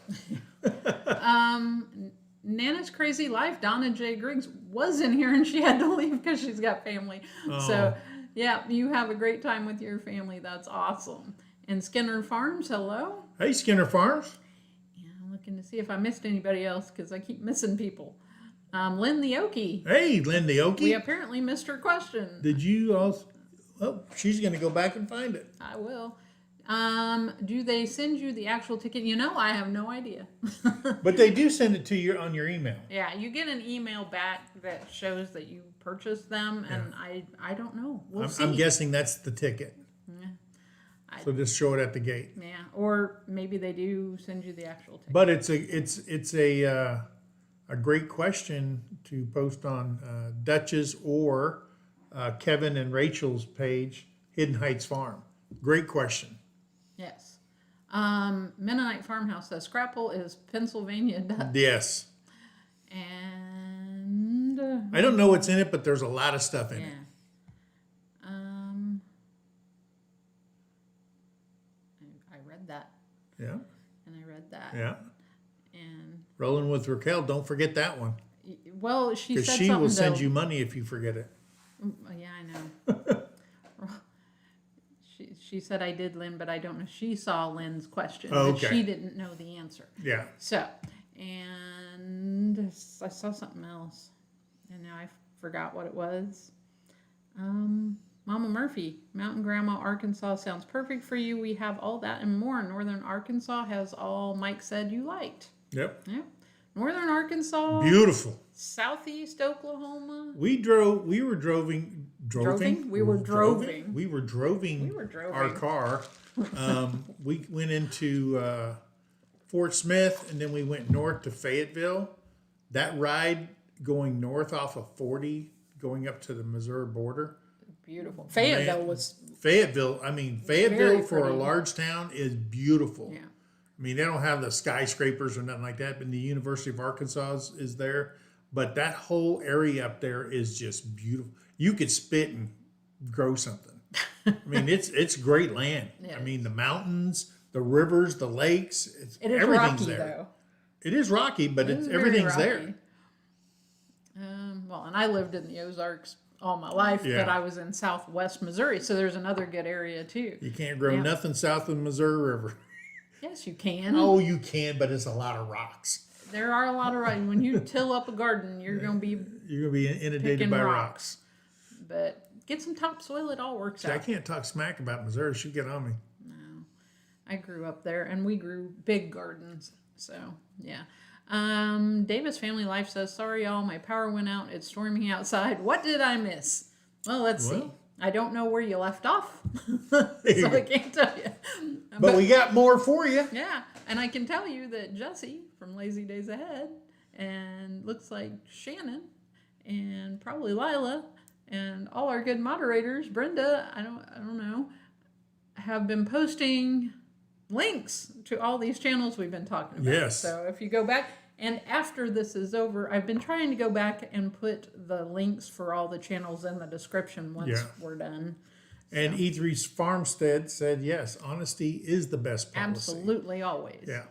Nana's Crazy Life, Donna J. Griggs, was in here and she had to leave because she's got family. Oh. So, yeah, you have a great time with your family. That's awesome. And Skinner Farms, hello. Hey, Skinner Farms. Yeah, I'm looking to see if I missed anybody else because I keep missing people. Lynn the Okie. Hey, Lynn the Okie. We apparently missed her question. Did you also? Oh, she's going to go back and find it. I will. Do they send you the actual ticket? I have no idea. But they do send it to you on your email. Yeah, you get an email back that shows that you purchased them, and I don't know. We'll see. I'm guessing that's the ticket. Yeah. So just show it at the gate. Yeah, or maybe they do send you the actual ticket. But it's a great question to post on Dutch's or Kevin and Rachel's page, Hidden Heights Farm. Great question. Yes. Mennonite Farmhouse says Scrapple is Pennsylvania Dutch. Yes. And I don't know what's in it, but there's a lot of stuff in it. I read that. Yeah. And I read that. Yeah. And Rolling with Raquel, don't forget that one. Well, she said something. Because she will send you money if you forget it. Yeah, I know. She said I did, Lynn, but I don't know. She saw Lynn's question, but she didn't know the answer. Yeah. So, and I saw something else, and now I forgot what it was. Mama Murphy, Mtn Grandma, Arkansas sounds perfect for you. We have all that and more. Northern Arkansas has all Mike said you liked. Yep. Yep. Northern Arkansas. Beautiful. Southeast Oklahoma. We were droving our car. We went into Fort Smith, and then we went north to Fayetteville. That ride going north off of 40, going up to the Missouri border. Beautiful. Fayetteville for a large town is beautiful. Yeah. I mean, they don't have the skyscrapers or nothing like that, but the University of Arkansas is there. But that whole area up there is just beautiful. You could spit and grow something. I mean, it's great land. I mean, the mountains, the rivers, the lakes. Everything's rocky, there. Though. It is rocky, but everything's there. Well, and I lived in the Ozarks all my life, but I was in southwest Missouri, so there's another good area too. You can't grow nothing south of the Missouri River. Yes, you can. Oh, you can, but it's a lot of rocks. There are a lot of rocks. When you till up a garden, you're going to be inundated by rocks. But get some topsoil; it all works out. I can't talk smack about Missouri. She'll get on me. No, I grew up there, and we grew big gardens. So yeah, Davis Family Life says, sorry, y'all, my power went out. It's storming outside. What did I miss? Well, let's see. I don't know where you left off, so I can't tell you. But we got more for you. Yeah, and I can tell you that Jesse from Lazy Days Ahead, and looks like Shannon, and probably Lila, and all our good moderators, Brenda, I don't know, have been posting links to all these channels we've been talking about. Yes. So if you go back, and after this is over, I've been trying to go back and put the links for all the channels in the description once we're done. And E3's Farmstead said, yes, honesty is the best policy. Absolutely, always. Yeah.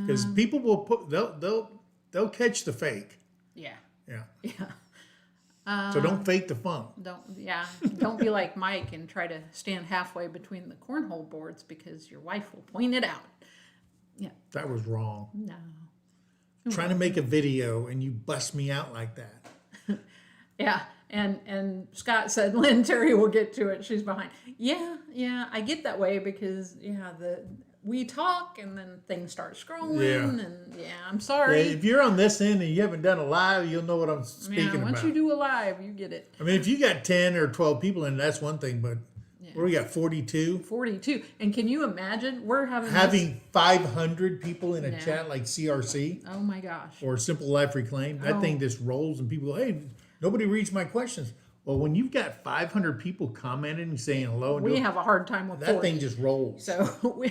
Because people will put, they'll catch the fake. Yeah. Yeah. Yeah. So don't fake the funk. Don't be like Mike and try to stand halfway between the cornhole boards because your wife will point it out. Yeah. That was wrong. No. Trying to make a video and you bust me out like that. Yeah. And Scott said, Lynn, Terrie will get to it. She's behind. Yeah, I get that way because we talk and then things start scrolling and I'm sorry. Yeah, if you're on this end and you haven't done a live, you'll know what I'm speaking about. Once you do a live, you get it. I mean, if you got 10 or 12 people in, that's one thing, but we got 42. 42. And can you imagine? We're having 500 people in a chat like CRC. Oh my gosh. Or Simple Life Reclaimed. That thing just rolls and people go, hey, nobody reads my questions. Well, when you've got 500 people commenting and saying hello, we have a hard time with that thing just rolls. So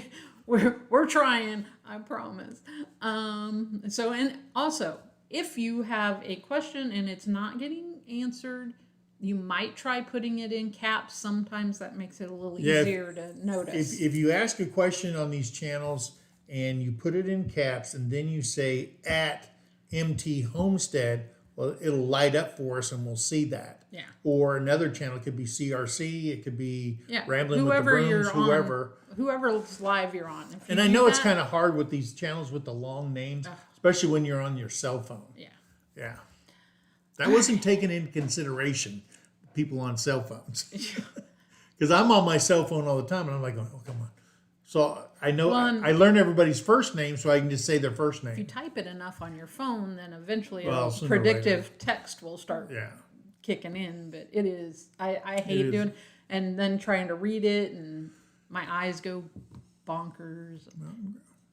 we're trying, I promise. So, and also, if you have a question and it's not getting answered, you might try putting it in caps. Sometimes that makes it a little easier to notice. If you ask a question on these channels and you put it in caps and then you say at MT Homestead, well, it'll light up for us and we'll see that. Yeah. Or another channel, it could be CRC, it could be Rambling whoever with the Brooms, whoever. Whoever's live you're on. And I know it's kind of hard with these channels with the long names, especially when you're on your cell phone. Yeah. Yeah. That wasn't taken into consideration, people on cell phones. Because I'm on my cell phone all the time, and I'm like, oh, come on. So I know I learn everybody's first name, so I can just say their first name. If you type it enough on your phone, then eventually predictive text will start kicking in. But it is, I hate doing it. And then trying to read it, and my eyes go bonkers.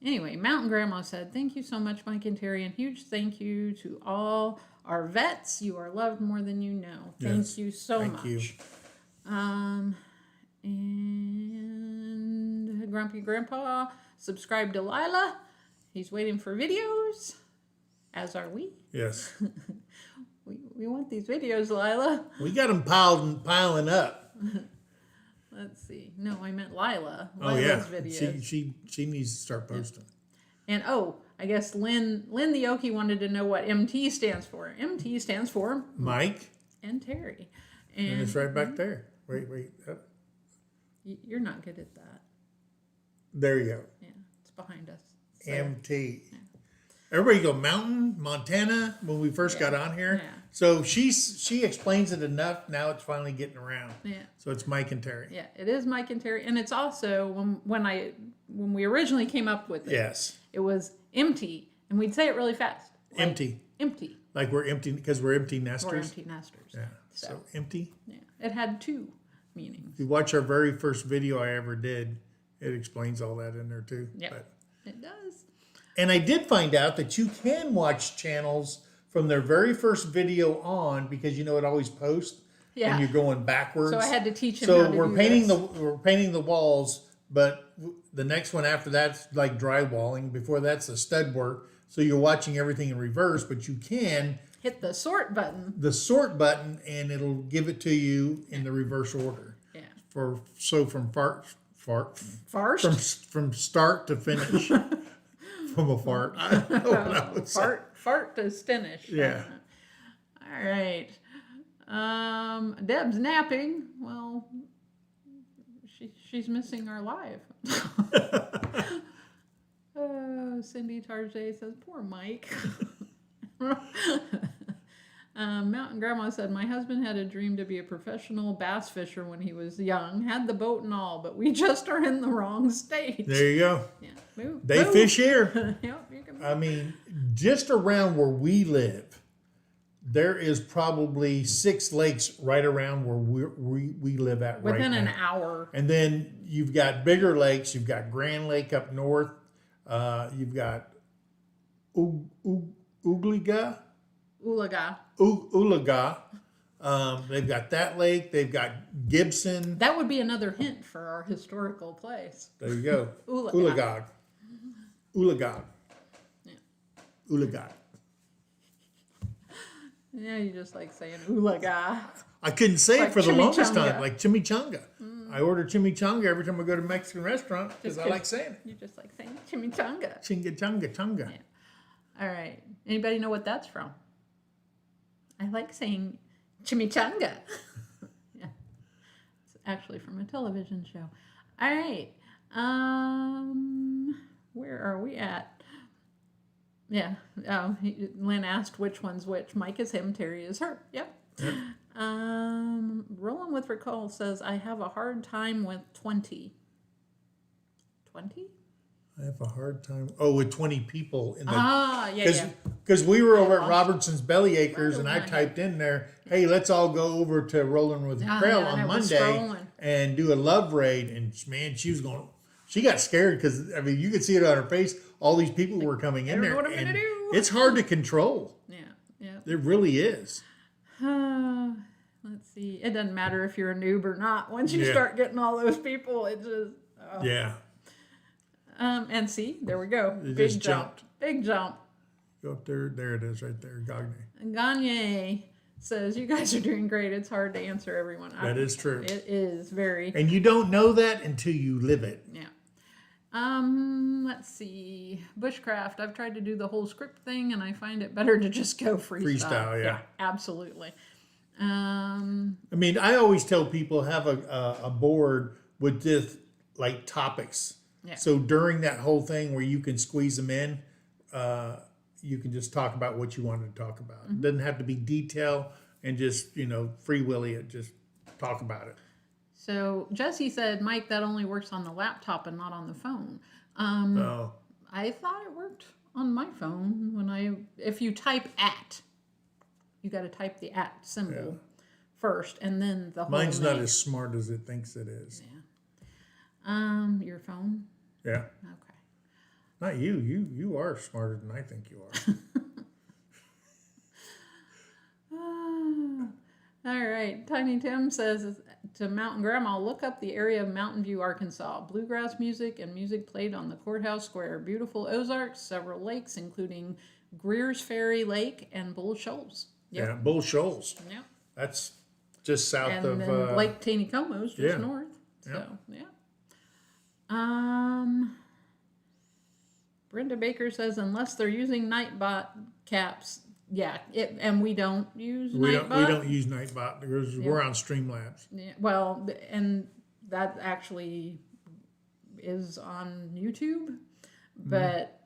Anyway, Mountain Grandma said, thank you so much, Mike and Terrie, and huge thank you to all our vets. You are loved more than you know. Thank you so much. You. And Grumpy Grandpa subscribed to Lila. He's waiting for videos, as are we. Yes. we want these videos, Lila. We got them piling up. Let's see. No, I meant Lila. Lila's videos. She needs to start posting. And I guess Lynn the Okie wanted to know what MT stands for. MT stands for Mike and Terrie. And it's right back there. Wait. You're not good at that. There you go. Yeah, it's behind us. So, MT. Yeah. Everybody go Mountain, Montana when we first got on here. Yeah. So she explains it enough. Now it's finally getting around. Yeah. So it's Mike and Terrie. Yeah, it is Mike and Terrie, and it's also when we originally came up with it. Yes. It was empty, and we'd say it really fast. Like, empty. Like we're empty because we're empty nesters. We're empty nesters. Yeah. So empty. Yeah. It had two meanings. If you watch our very first video I ever did, it explains all that in there too. Yeah. It does. And I did find out that you can watch channels from their very first video on because it always posts and you're going backwards. So I had to teach him how to we're painting the walls, but the next one after that's like drywalling. Before that's the stud work. So you're watching everything in reverse, but you can hit the sort button. And it'll give it to you in the reverse order. Yeah. From start to finish. From a fart. I don't know. Fart to finish. Yeah. All right. Deb's napping. Well, she's missing our live. Cindy Tarjay says, poor Mike. Mountain Grandma said, my husband had a dream to be a professional bass fisher when he was young, had the boat and all, but we just are in the wrong state. There you go. Yeah. They fish here. Yep, you can I mean, just around where we live, there is probably 6 lakes right around where we live at right now. within an hour. And then you've got bigger lakes. You've got Grand Lake up north. You've got Ulaga. They've got that lake. They've got Gibson. That would be another hint for our historical place. There you go. Ulagog. Ulagog. Yeah. Ulagog. Yeah, you just like saying Ulaga. I couldn't say Like it for the longest chimichanga. time, like chimichanga. I order chimichanga every time I go to a Mexican restaurant because I like saying it. You just like saying chimichanga. Chunga. Yeah. All right. Anybody know what that's from? I like saying chimichanga. Yeah. It's actually from a television show. All right. Where are we at? Yeah. Oh, Lynn asked which one's which. Mike is him, Terrie is her. Yep. Rolling with Recall says, I have a hard time with 20. 20? I have a hard time. Oh, with 20 people in the. Yeah. Because we were over at Robertson's Belly Acres, and I typed in there, "Hey, let's all go over to Rolling with Krell on Monday and do a love raid." And man, she was going. She got scared because I mean, you could see it on her face. All these people were coming in there, and it's hard to control. Yeah. It really is. Let's see. It doesn't matter if you're a noob or not. Once you start getting all those people, it just. Yeah. And see, there we go. It Big just jump. jumped. Big jump. Go up there. There it is, right there. Gagne says, you guys are doing great. It's hard to answer everyone. That is true. It is very. And you don't know that until you live it. Yeah. Let's see. Bushcraft. I've tried to do the whole script thing, and I find it better to just go freestyle. Freestyle, yeah. Absolutely. I mean, I always tell people have a board with just like topics. Yeah. So during that whole thing where you can squeeze them in, you can just talk about what you wanted to talk about. It doesn't have to be detail and just, free willy it. Just talk about it. So Jesse said, Mike, that only works on the laptop and not on the phone. I thought it worked on my phone if you type @ you got to type the @ symbol first and then the whole Mine's name. not as smart as it thinks it is. Yeah. Your phone? Yeah. Okay. Not you. You are smarter than I think you are. All right. Tiny Tim says to Mountain Grandma, look up the area of Mountain View, Arkansas. Bluegrass music and music played on the courthouse square. Beautiful Ozarks, several lakes, including Greer's Ferry Lake and Bull Shoals. Yep. Yeah, Bull Shoals. Yep. That's just south and of then Lake Taneycomo's just north. Yep. So yeah. Brenda Baker says unless they're using Nightbot caps, and we don't use Nightbot. We don't use Nightbot because we're on Streamlabs. Yeah, well, and that actually is on YouTube, but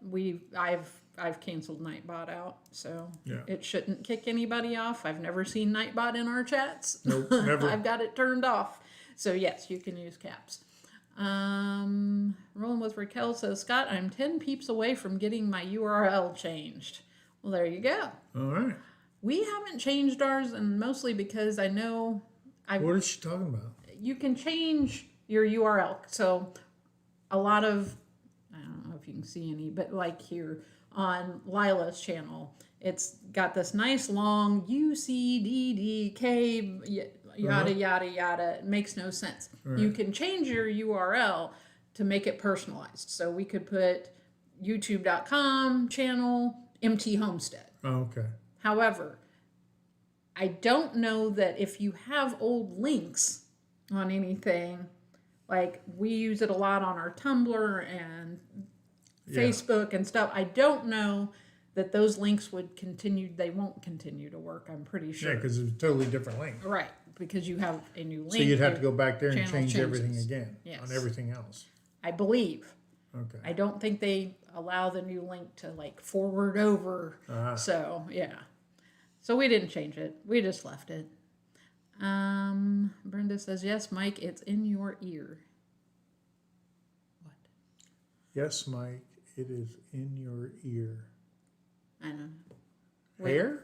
I've canceled Nightbot out, so it shouldn't kick anybody off. I've never seen Nightbot in our chats. Nope, never. I've got it turned off. So yes, you can use caps. Rolling with Raquel says, Scott, I'm 10 peeps away from getting my URL changed. Well, there you go. All right. We haven't changed ours, and mostly because I know what is she talking about? You can change your URL. So a lot of, I don't know if you can see any, but like here on Lila's channel, it's got this nice long UCDDK yada yada yada. It makes no sense. Right. You can change your URL to make it personalized. So we could put youtube.com channel MT Homestead. Oh, okay. However, I don't know that if you have old links on anything, like we use it a lot on our Tumblr and Facebook and stuff. I don't know that those links would continue. They won't continue to work, I'm pretty sure. Yeah, because it's a totally different link. Right, because you have a new link. So you'd have to go back there and change everything again on everything else. I believe. Okay. I don't think they allow the new link to like forward over. So, yeah. So we didn't change it. We just left it. Brenda says, yes, Mike, it's in your ear. What? Yes, Mike, it is in your ear. I know. Hair?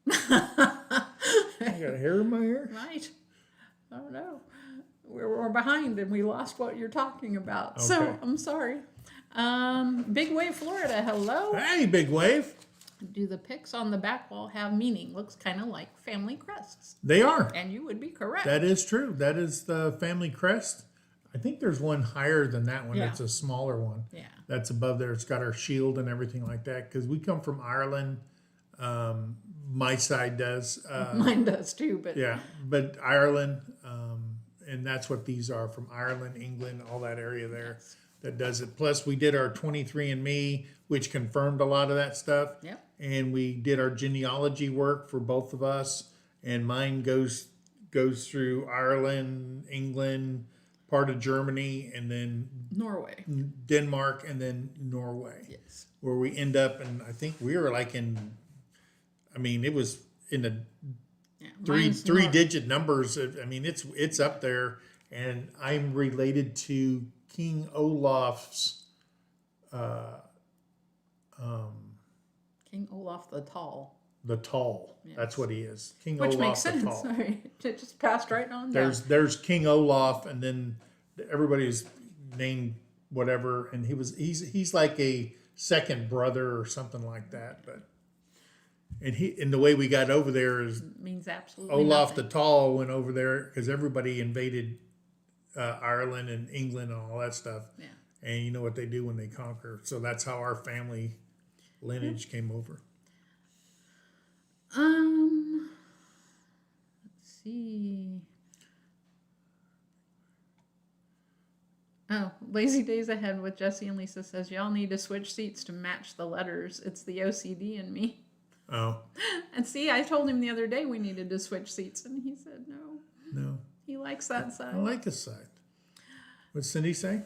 I got hair in my ear? Right. I don't know. We're behind and we lost what you're talking about. Okay. So I'm sorry. Big Wave, Florida. Hello. Hey, Big Wave. Do the pics on the back wall have meaning? Looks kind of like family crests. They are. And you would be correct. That is true. That is the family crest. I think there's one higher than that one. Yeah. It's a smaller one. Yeah. That's above there. It's got our shield and everything like that. Because we come from Ireland. My side does. Mine does too, but Yeah, but Ireland, and that's what these are, from Ireland, England, all that area there. Yes. That does it. Plus, we did our 23andMe, which confirmed a lot of that stuff. Yep. And we did our genealogy work for both of us. And mine goes through Ireland, England, part of Germany, and then Norway. Denmark, and then Norway. Yes. Where we end up, and I think we were like in, I mean, it was in the Yeah, three digit numbers. I mean, it's up there, and I'm related to King Olaf's. King Olaf the Tall. The Tall. Yes. That's what he is. King Which Olaf makes the sense. Tall. Sorry. It just passed right on down. There's King Olaf, and then everybody's named whatever, and he's like a second brother or something like that. But and the way we got over there is Means absolutely Olaf nothing. the Tall went over there because everybody invaded Ireland and England and all that stuff. Yeah. And you know what they do when they conquer. So that's how our family lineage came over. Let's see. Oh, Lazy Days Ahead with Jesse and Lisa says, y'all need to switch seats to match the letters. It's the OCD in me. Oh. And see, I told him the other day we needed to switch seats, and he said no. No. He likes that side. I like this side. What's Cindy say?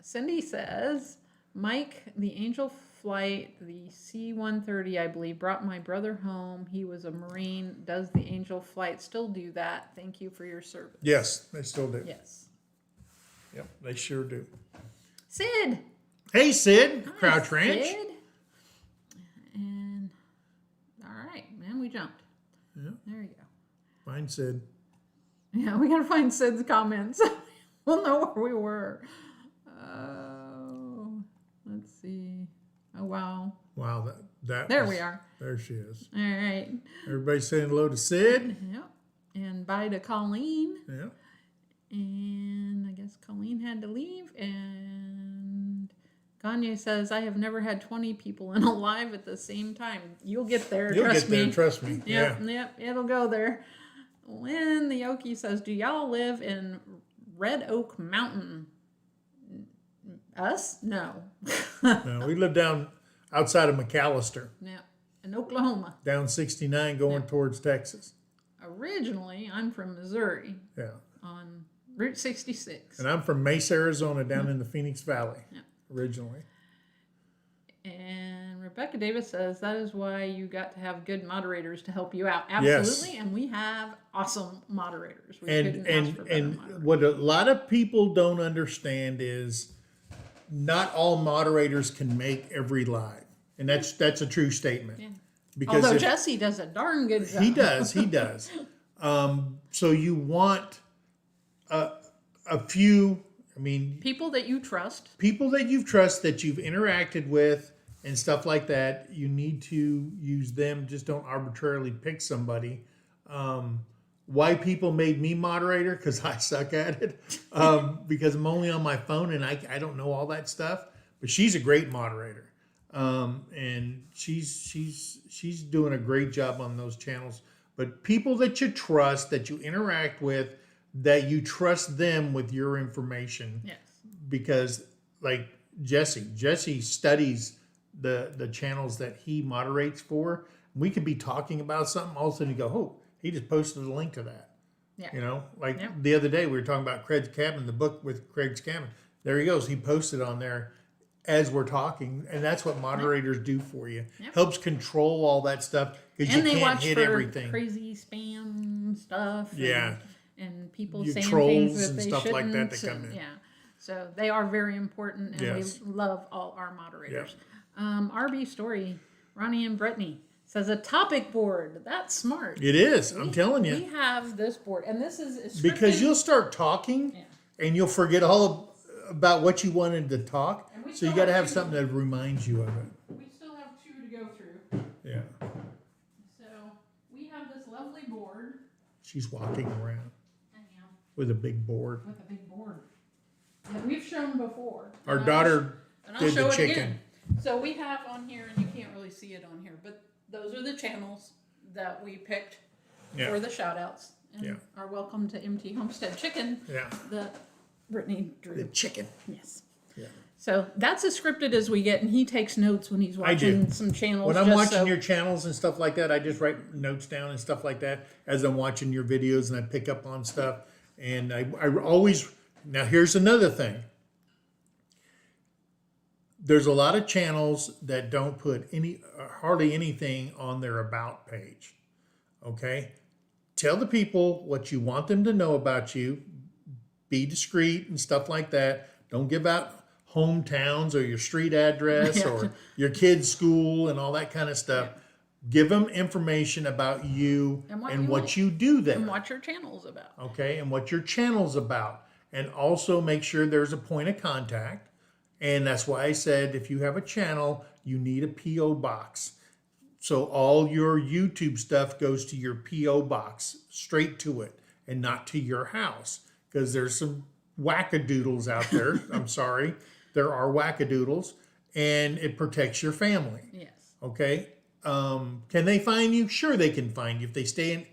Cindy says, Mike, the Angel Flight, the C-130, I believe, brought my brother home. He was a Marine. Does the Angel Flight still do that? Thank you for your service. Yes, they still do. Yes. Yep, they sure do. Sid. Hey, Sid, Hi, Crouch Ranch. Sid. And, all right, man, we jumped. Yeah. There you go. Find Sid. Yeah, we got to find Sid's comments. We'll know where we were. Oh, let's see. Oh, wow. Wow, that There was- we are. There she is. All right. Everybody saying hello to Sid. Yep. And bye to Colleen. Yeah. And I guess Colleen had to leave. And Gagne says, I have never had 20 people in a live at the same time. You'll get there, You'll trust get there, me. trust me. Yep, Yeah. yep, it'll go there. Lynn the Okie says, do y'all live in Red Oak Mountain? Us? No. No, we live down outside of McAllister, Yeah, in Oklahoma. down 69 going towards Texas. Originally, I'm from Missouri Yeah. on Route 66. And I'm from Mesa, Arizona, down in the Phoenix Valley, Yeah. originally. And Rebecca Davis says, that is why you got to have good moderators to help you out. Yes. Absolutely. And we have awesome moderators. We And couldn't ask for better and moderators. what a lot of people don't understand is not all moderators can make every live. And that's a true statement. Yeah. Because Although if- Jesse does a darn good job. he does. So you want a few, I mean, People that you trust. people that you've trusted, that you've interacted with and stuff like that, you need to use them. Just don't arbitrarily pick somebody. Why people made me moderator? Because I suck at it. Because I'm only on my phone and I don't know all that stuff. But she's a great moderator. And she's doing a great job on those channels. But people that you trust, that you interact with, that you trust them with your information. Yes. Because like Jesse studies the channels that he moderates for. We could be talking about something, all of a sudden you go, oh, he just posted a link to that. Yeah. You know, like Yep. the other day we were talking about Craig's Cabin, the book with Craig's Cabin. There he goes. He posted on there as we're talking, and that's what moderators do for you. Yep. Helps control all that stuff because you And they can't watch hit for everything. crazy spam stuff. Yeah. And people You saying trolls things that and they stuff like shouldn't. that come in. Yeah. So they are very important, and Yes. we love all our moderators. RB Story, Ronnie and Brittany says a topic board. That's smart. It is. I'm telling you. We have this board, and this is Because you'll start talking, and you'll forget all about what you wanted to talk. So you got to have something that reminds you of it. We still have 2 to go through. Yeah. So we have this lovely board. She's walking around with a big board. With a big board that we've shown before. Our daughter did the chicken. Again. So we have on here, and you can't really see it on here, but those are the channels that we picked for the shout outs. And are welcome to MT Homestead Chicken. Yeah. The Brittany drew. The chicken. Yes. Yeah. So that's as scripted as we get, and he takes notes when he's watching some channels. When I'm watching your channels and stuff like that, I just write notes down and stuff like that as I'm watching your videos, and I pick up on stuff. And I always, now here's another thing. There's a lot of channels that don't put hardly anything on their about page. Okay? Tell the people what you want them to know about you. Be discreet and stuff like that. Don't give out hometowns or your street address or your kid's school and all that kind of stuff. Give them information about you and what you do there. And what your channel's about. Okay, and what your channel's about. And also make sure there's a point of contact. And that's why I said if you have a channel, you need a P.O. box. So all your YouTube stuff goes to your P.O. box, straight to it, and not to your house. Because there's some wackadoodles out there. I'm sorry. There are wackadoodles. And it protects your family. Yes. Okay? Can they find you? Sure they can find you. If they stand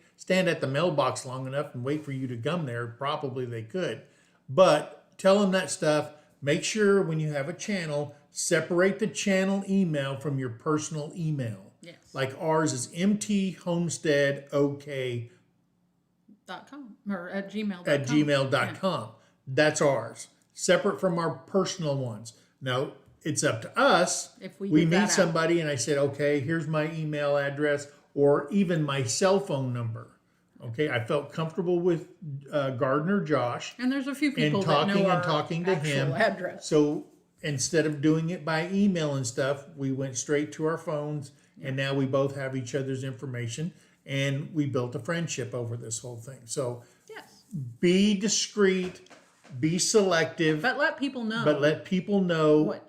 at the mailbox long enough and wait for you to come there, probably they could. But tell them that stuff. Make sure when you have a channel, separate the channel email from your personal email. Yes. Like ours is mthomesteadok.com or at gmail.com. At gmail.com. That's ours. Separate from our personal ones. Now, it's up to us. If we meet somebody and I said, okay, here's my email address or even my cell phone number. Okay, I felt comfortable with Gardner Josh. And there's a few people that know our talking to him. Address. So instead of doing it by email and stuff, we went straight to our phones, and now we both have each other's information, and we built a friendship over this whole thing. So be discreet, be selective. But let people know.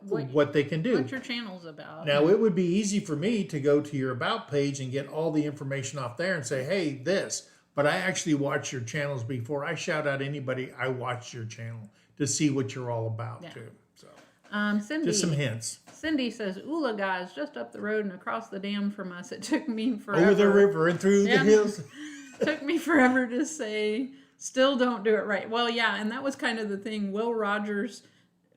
What they can do. What your channel's about. Now, it would be easy for me to go to your About page and get all the information off there and say, hey, this. But I actually watch your channels before I shout out anybody. I watch your channel to see what you're all about, too. So, Cindy, just some hints. Cindy says, Ula guys, just up the road and across the dam from us. It took me forever. Over the river and through the hills. Took me forever to say, still don't do it right. Well, yeah, and that was kind of the thing. Will Rogers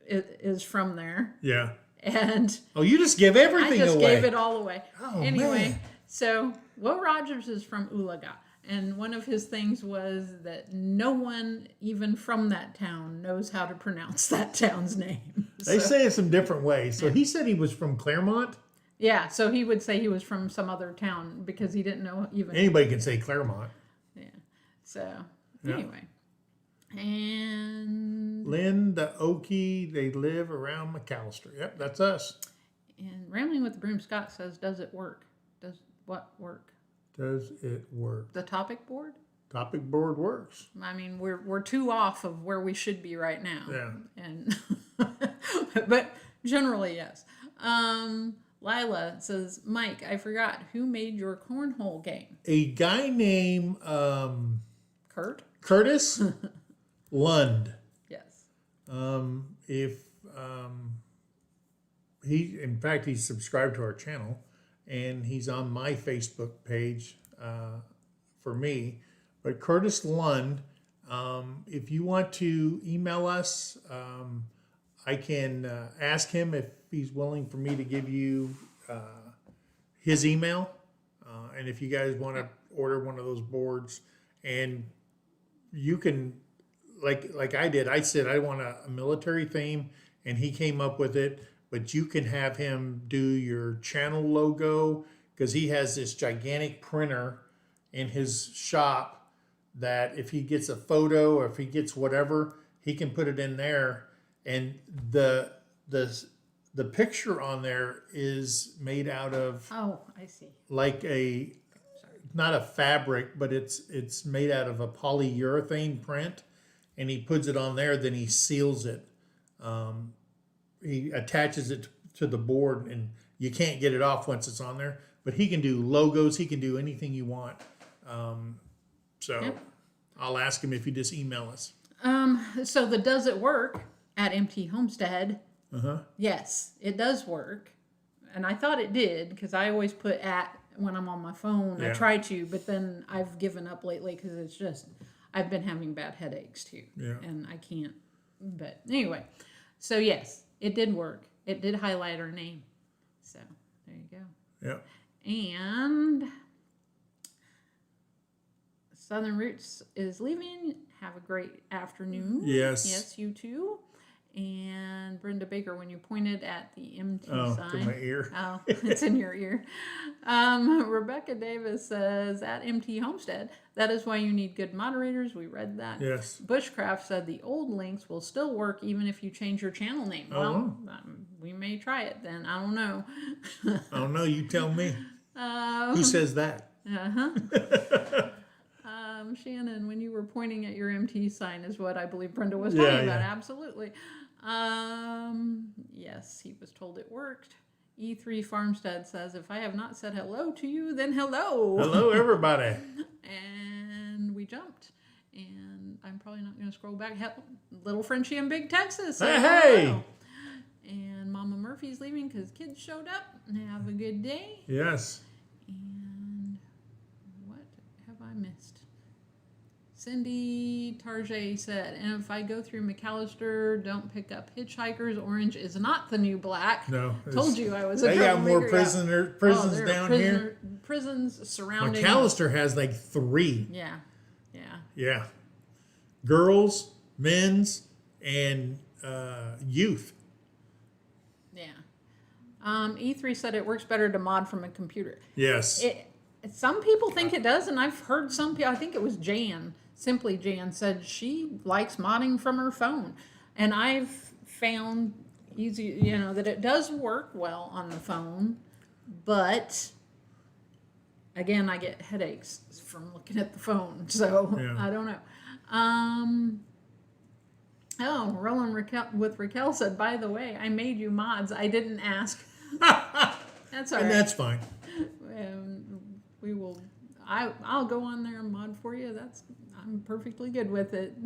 is from there. Yeah. And you just give everything away. I just gave it all away. Oh, anyway, man. So Will Rogers is from Ulaga. And one of his things was that no one, even from that town, knows how to pronounce that town's name. They say it some different ways. So he said he was from Claremont? Yeah, so he would say he was from some other town because he didn't know even... Anybody can say Claremont. Yeah. So, anyway. And... Lynn, the Okie, they live around McAllister. Yep, that's us. And Rambling with the Broom Scott says, does it work? Does what work? Does it work? The topic board? Topic board works. I mean, we're 2 off of where we should be right now. Yeah. And but generally, yes. Lila says, Mike, I forgot who made your cornhole game. A guy named Curtis Lund. Yes. He's subscribed to our channel. And he's on my Facebook page for me. But Curtis Lund, if you want to email us, I can ask him if he's willing for me to give you his email. And if you guys want to order one of those boards, and you can, like I did, I said I want a military theme, and he came up with it. But you can have him do your channel logo because he has this gigantic printer in his shop that if he gets a photo or if he gets whatever, he can put it in there and the picture on there is made out of Oh, I see. like not a fabric, but it's made out of a polyurethane print, and he puts it on there. Then he seals it. He attaches it to the board, and you can't get it off once it's on there. But he can do logos. He can do anything you want. I'll ask him if he just email us. So the does it work at MT Homestead? Uh-huh. Yes, it does work. And I thought it did because I always put at when I'm on my phone. Yeah. I try to, but then I've given up lately because it's just, I've been having bad headaches too. Yeah. And I can't. But anyway, so yes, it did work. It did highlight our name. So there you go. Yeah. And Southern Roots is leaving. Have a great afternoon. Yes. Yes, you too. And Brenda Baker, when you pointed at the MT sign. To my ear. Oh, it's in your ear. Rebecca Davis says, at MT Homestead, that is why you need good moderators. We read that. Yes. Bushcraft said the old links will still work even if you change your channel name. Well, we may try it then. I don't know. I don't know. You tell me. Who says that? Uh-huh. Shannon, when you were pointing at your MT sign is what I believe Brenda was talking about. Absolutely. Yes, he was told it worked. E3 Farmstead says, if I have not said hello to you, then hello. Hello, everybody. And we jumped. And I'm probably not going to scroll back. Little Frenchie in Big Texas. Hey. And Mama Murphy's leaving because kids showed up. Have a good day. Yes. And what have I missed? Cindy Tarjay said, and if I go through McAllister, don't pick up hitchhikers. Orange is not the new black. No. Told you I was a They got more troublemaker. prisons down here. Prisons surrounding. McAllister has like 3. Yeah. Yeah. Girls, men's, and youth. Yeah. E3 said it works better to mod from a computer. Yes. Some people think it does, and I've heard some people, I think it was Jan, Simply Jan, said she likes modding from her phone. And I've found that it does work well on the phone, but again, I get headaches from looking at the phone, so I don't know. Roland Raquel said, by the way, I made you mods. I didn't ask. That's all right. And that's fine. We will. I'll go on there and mod for you. I'm perfectly good with it.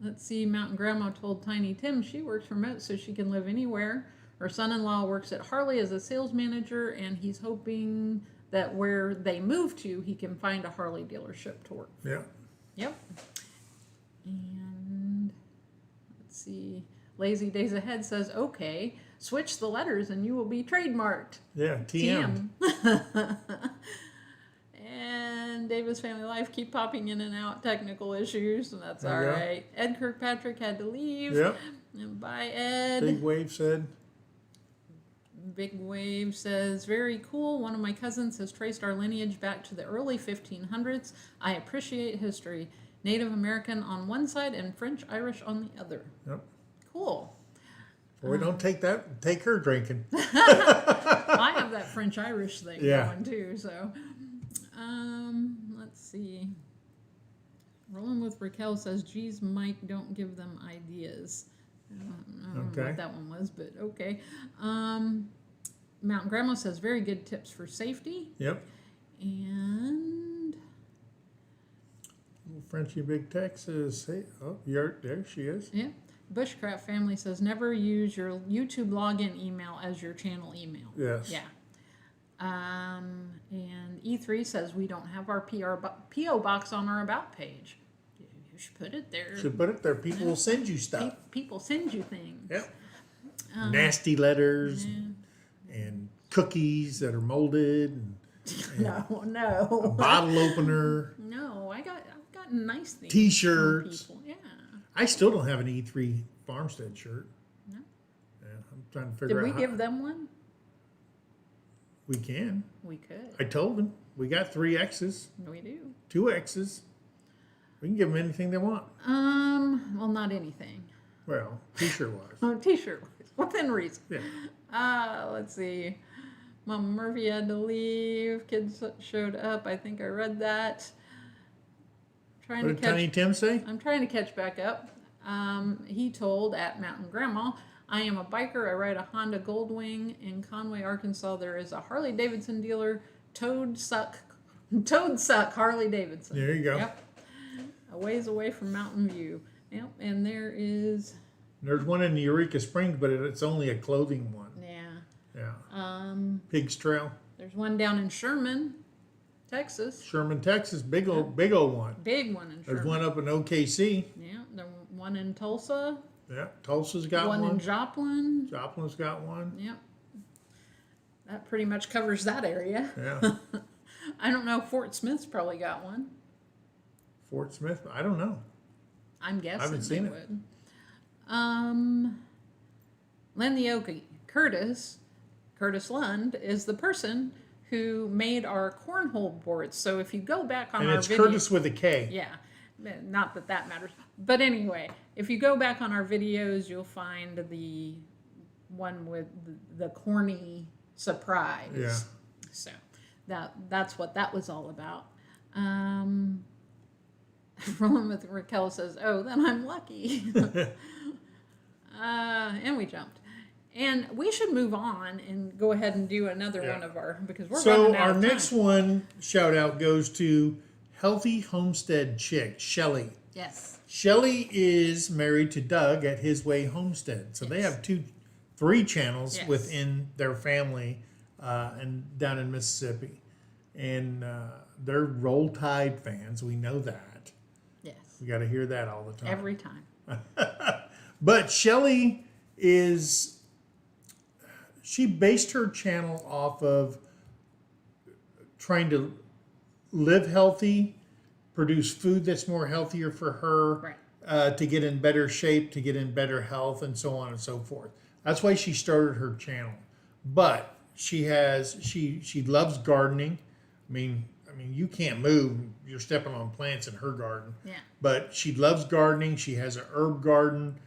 Let's see. Mountain Grandma told Tiny Tim she works remote so she can live anywhere. Her son-in-law works at Harley as a sales manager, and he's hoping that where they move to, he can find a Harley dealership to work for. Yeah. Yep. And let's see. Lazy Days Ahead says, okay, switch the letters and you will be trademarked. Yeah, TM. And Davis Family Life keep popping in and out, technical issues, and that's all right. Ed Kirkpatrick had to leave. Yep. And bye, Ed. Big Wave said. Big Wave says, very cool. One of my cousins has traced our lineage back to the early 1500s. I appreciate history. Native American on one side and French Irish on the other. Yep. Cool. Well, we don't take her drinking. I have that French Irish thing going too, so let's see. Rolling with Raquel says, geez, Mike, don't give them ideas. I don't know what that one was, but okay. Mountain Grandma says, very good tips for safety. Yep. And Frenchie Big Texas. Hey, there she is. Yeah. Bushcraft Family says, never use your YouTube login email as your channel email. Yes. Yeah. And E3 says, we don't have our P.O. box on our About page. You should put it there. People will send you stuff. People send you things. Yep. Nasty letters and cookies that are molded. And no. A bottle opener. No, I've gotten nice things. T-shirts. From people. Yeah. I still don't have an E3 Farmstead shirt. No. Yeah, I'm trying to figure out. Did we give them one? We can. We could. I told them. We got 3 X's. We do. 2 X's. We can give them anything they want. Well, not anything. Well, t-shirt wise. Oh, t-shirt within reason. Yeah. Let's see. Mama Murphy had to leave. Kids showed up. I think I read that. What did Tiny Tim say? I'm trying to catch back up. He told at Mtn Grandma, I am a biker. I ride a Honda Goldwing. In Conway, Arkansas, there is a Harley Davidson dealer, Toad Suck Harley Davidson. There you go. Yep. A ways away from Mountain View. Yep. And there's one in Eureka Springs, but it's only a clothing one. Yeah. Pigs Trail. There's one down in Sherman, Texas. Sherman, Texas. Big old one. Big one in Sherman. There's one up in OKC. Yeah. There's one in Tulsa. Yeah. Tulsa's got one. One in Joplin. Joplin's got one. Yep. That pretty much covers that area. Yeah. I don't know. Fort Smith's probably got one. Fort Smith? I don't know. I'm guessing I haven't seen it. would. Len the Okie. Curtis Lund is the person who made our cornhole boards. So if you go back on and our it's video, Curtis with a K. Yeah. Not that that matters. But anyway, if you go back on our videos, you'll find the one with the corny surprise. Yeah. So that's what that was all about. Rolling with Raquel says, oh, then I'm lucky. And we jumped. And we should move on and go ahead and do another one of our, because we're running out of time. So our next one, shout out, goes to Healthy Homestead Chick, Shelly. Yes. Shelly is married to Doug at His Way Homestead. So they have 3 channels within their family and down in Mississippi. And they're Roll Tide fans. We know that. Yes. We got to hear that all the time. Every time. But Shelly she based her channel off of trying to live healthy, produce food that's more healthier for her, right. To get in better shape, to get in better health, and so on and so forth. That's why she started her channel. But she loves gardening. I mean, you can't move. You're stepping on plants in her garden. Yeah. But she loves gardening. She has an herb garden.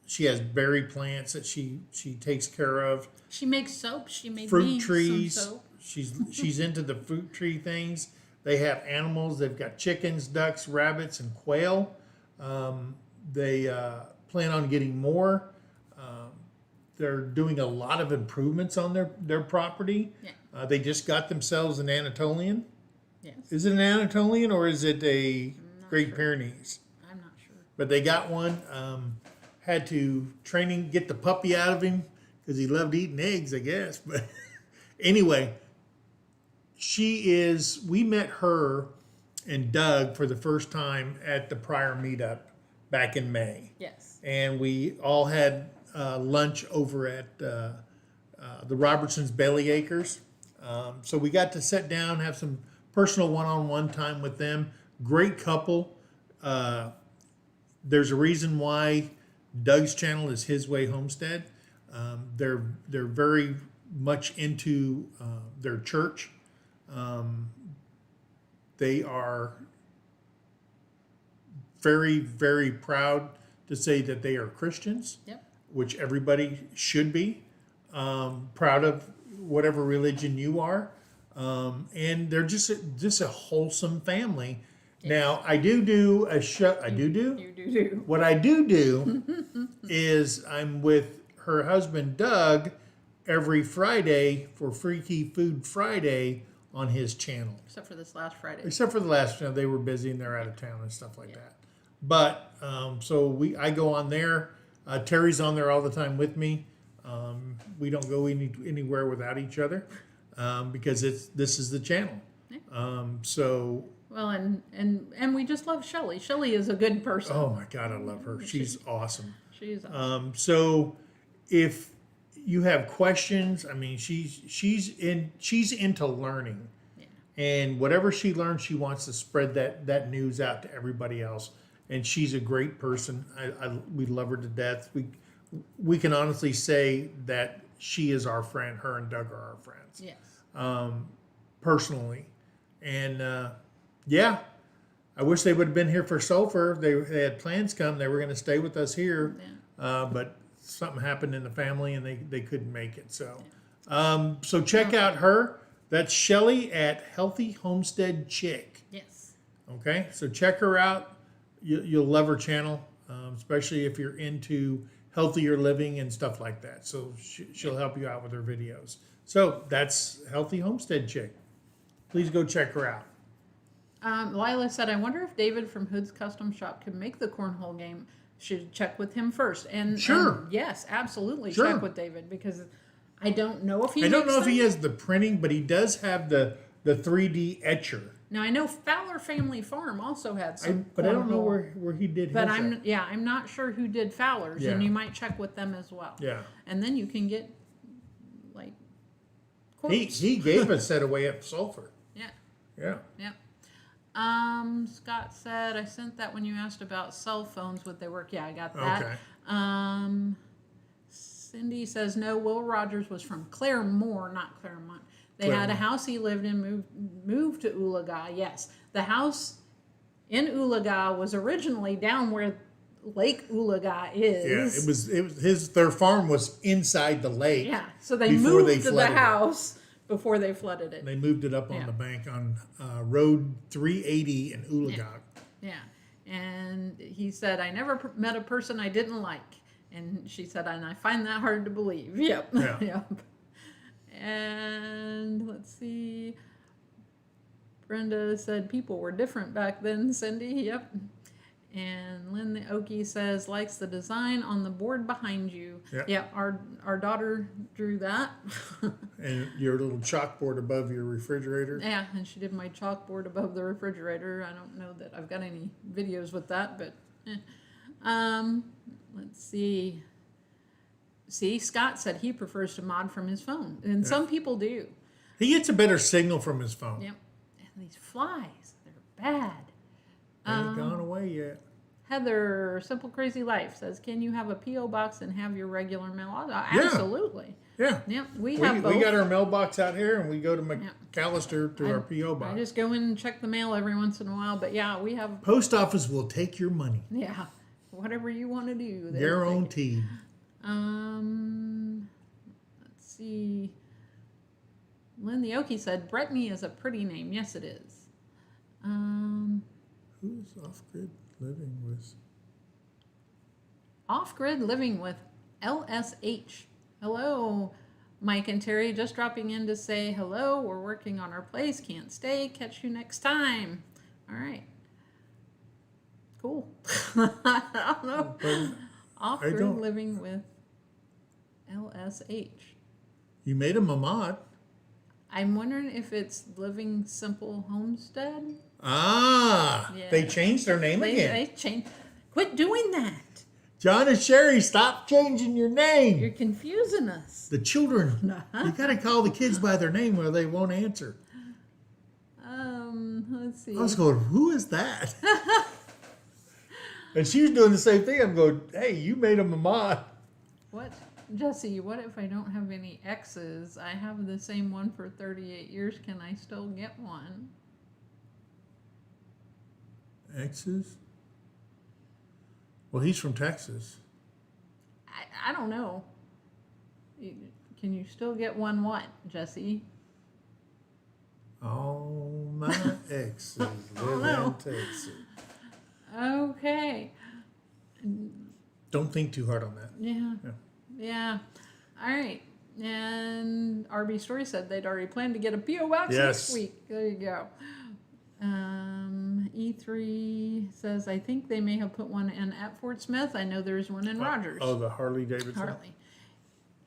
She has berry plants that she takes care of. She makes soap. She made fruit trees. Some soap. She's into the fruit tree things. They have animals. They've got chickens, ducks, rabbits, and quail. They plan on getting more. They're doing a lot of improvements on their property. Yeah. They just got themselves an Anatolian. Yes. Is it an Anatolian or is it a Great Pyrenees? I'm not sure. But they got one. Had to get the puppy out of him because he loved eating eggs, I guess. But anyway, we met her and Doug for the first time at the prior meetup back in May. Yes. And we all had lunch over at the Robertsons Bailey Acres. So we got to sit down, have some personal one-on-one time with them. Great couple. There's a reason why Doug's channel is His Way Homestead. They're very much into their church. They are very, very proud to say that they are Christians. Yep. Which everybody should be. Proud of whatever religion you are. And they're just a wholesome family. Yes. Now, I do a show. You do. What I do is I'm with her husband, Doug, every Friday for Freaky Food Friday on his channel. Except for this last Friday. Except for the last, they were busy and they're out of town and stuff like that. But so I go on there. Terrie's on there all the time with me. We don't go anywhere without each other because this is the channel. Yeah. Well, and we just love Shelly. Shelly is a good person. Oh my God, I love her. She's awesome. She's awesome. So if you have questions, I mean, she's into learning, and whatever she learns, she wants to spread that news out to everybody else. And she's a great person. We love her to death. We can honestly say that she is our friend. Her and Doug are our friends. Yes. Personally. And yeah, I wish they would have been here for sulfur. They had plans come. They were going to stay with us here, but something happened in the family and they couldn't make it. So, so check out her. That's Shelly at Healthy Homestead Chick. Yes. Okay, so check her out. You'll love her channel, especially if you're into healthier living and stuff like that. So she'll help you out with her videos. So that's Healthy Homestead Chick. Please go check her out. Lila said, I wonder if David from Hood's Custom Shop could make the cornhole game. Should check with him first. And yes, absolutely check with David, because I don't know if he if he has the printing, but he does have the 3D etcher. Now I know Fowler Family Farm also had some, but I don't know where he did. But I'm not sure who did Fowler's, and you might check with them as well. Yeah, and then you can get like. He gave a set away at sulfur. Yeah. Scott said, I sent that when you asked about cell phones, would they work? Yeah, I got that. Okay. Cindy says, no, Will Rogers was from Claremore, not Claremont. They had a house he lived in, moved to Oologah. Yes, the house in Oologah was originally down where Lake Oologah is. Yeah, it was their farm was inside the lake. Yeah, so they moved to the house before they flooded it. They moved it up on the bank on Road 380 in Oologah. Yeah, and he said, I never met a person I didn't like. And she said, and I find that hard to believe. Yep. Yeah. Yep. And let's see. Brenda said people were different back then, Cindy. Yep. And Lynn the Okie says, likes the design on the board behind you. Yep. Our daughter drew that. And your little chalkboard above your refrigerator. Yeah, and she did my chalkboard above the refrigerator. I don't know that I've got any videos with that, but let's see. See, Scott said he prefers to mod from his phone. And some people do. He gets a better signal from his phone. Yep. And these flies, they're bad. They ain't gone away yet. Heather, Simple Crazy Life, says, can you have a P.O. box and have your regular mail? Absolutely. Yeah. Yep. We have both. We got our mailbox out here, and we go to McAllister to our P.O. box. I just go in and check the mail every once in a while. But yeah, we have... Post office will take your money. Yeah. Whatever you want to do. Guaranteed. Let's see. Lynn the Okie said, Brittany is a pretty name. Yes, it is. Who's off-grid living with? Off-grid living with LSH. Hello, Mike and Terry. Just dropping in to say hello. We're working on our place. Can't stay. Catch you next time. All right. Cool. I don't know. Off-grid living with LSH. You made him a mod. I'm wondering if it's Living Simple Homestead. They changed their name again. They changed. Quit doing that. John and Sherry, stop changing your name. You're confusing us. The children. You got to call the kids by their name or they won't answer. Let's see. I was going, who is that? And she was doing the same thing. I'm going, hey, you made him a mod. What? Jesse, what if I don't have any X's? I have the same one for 38 years. Can I still get one? X's? Well, he's from Texas. I don't know. Can you still get one what, Jesse? All my exes live in Texas. Okay. Don't think too hard on that. Yeah. All right. And RB Story said they'd already planned to get a P.O. box next week. There you go. E3 says, I think they may have put one in at Fort Smith. I know there's one in Rogers. Oh, the Harley Davidson. Harley.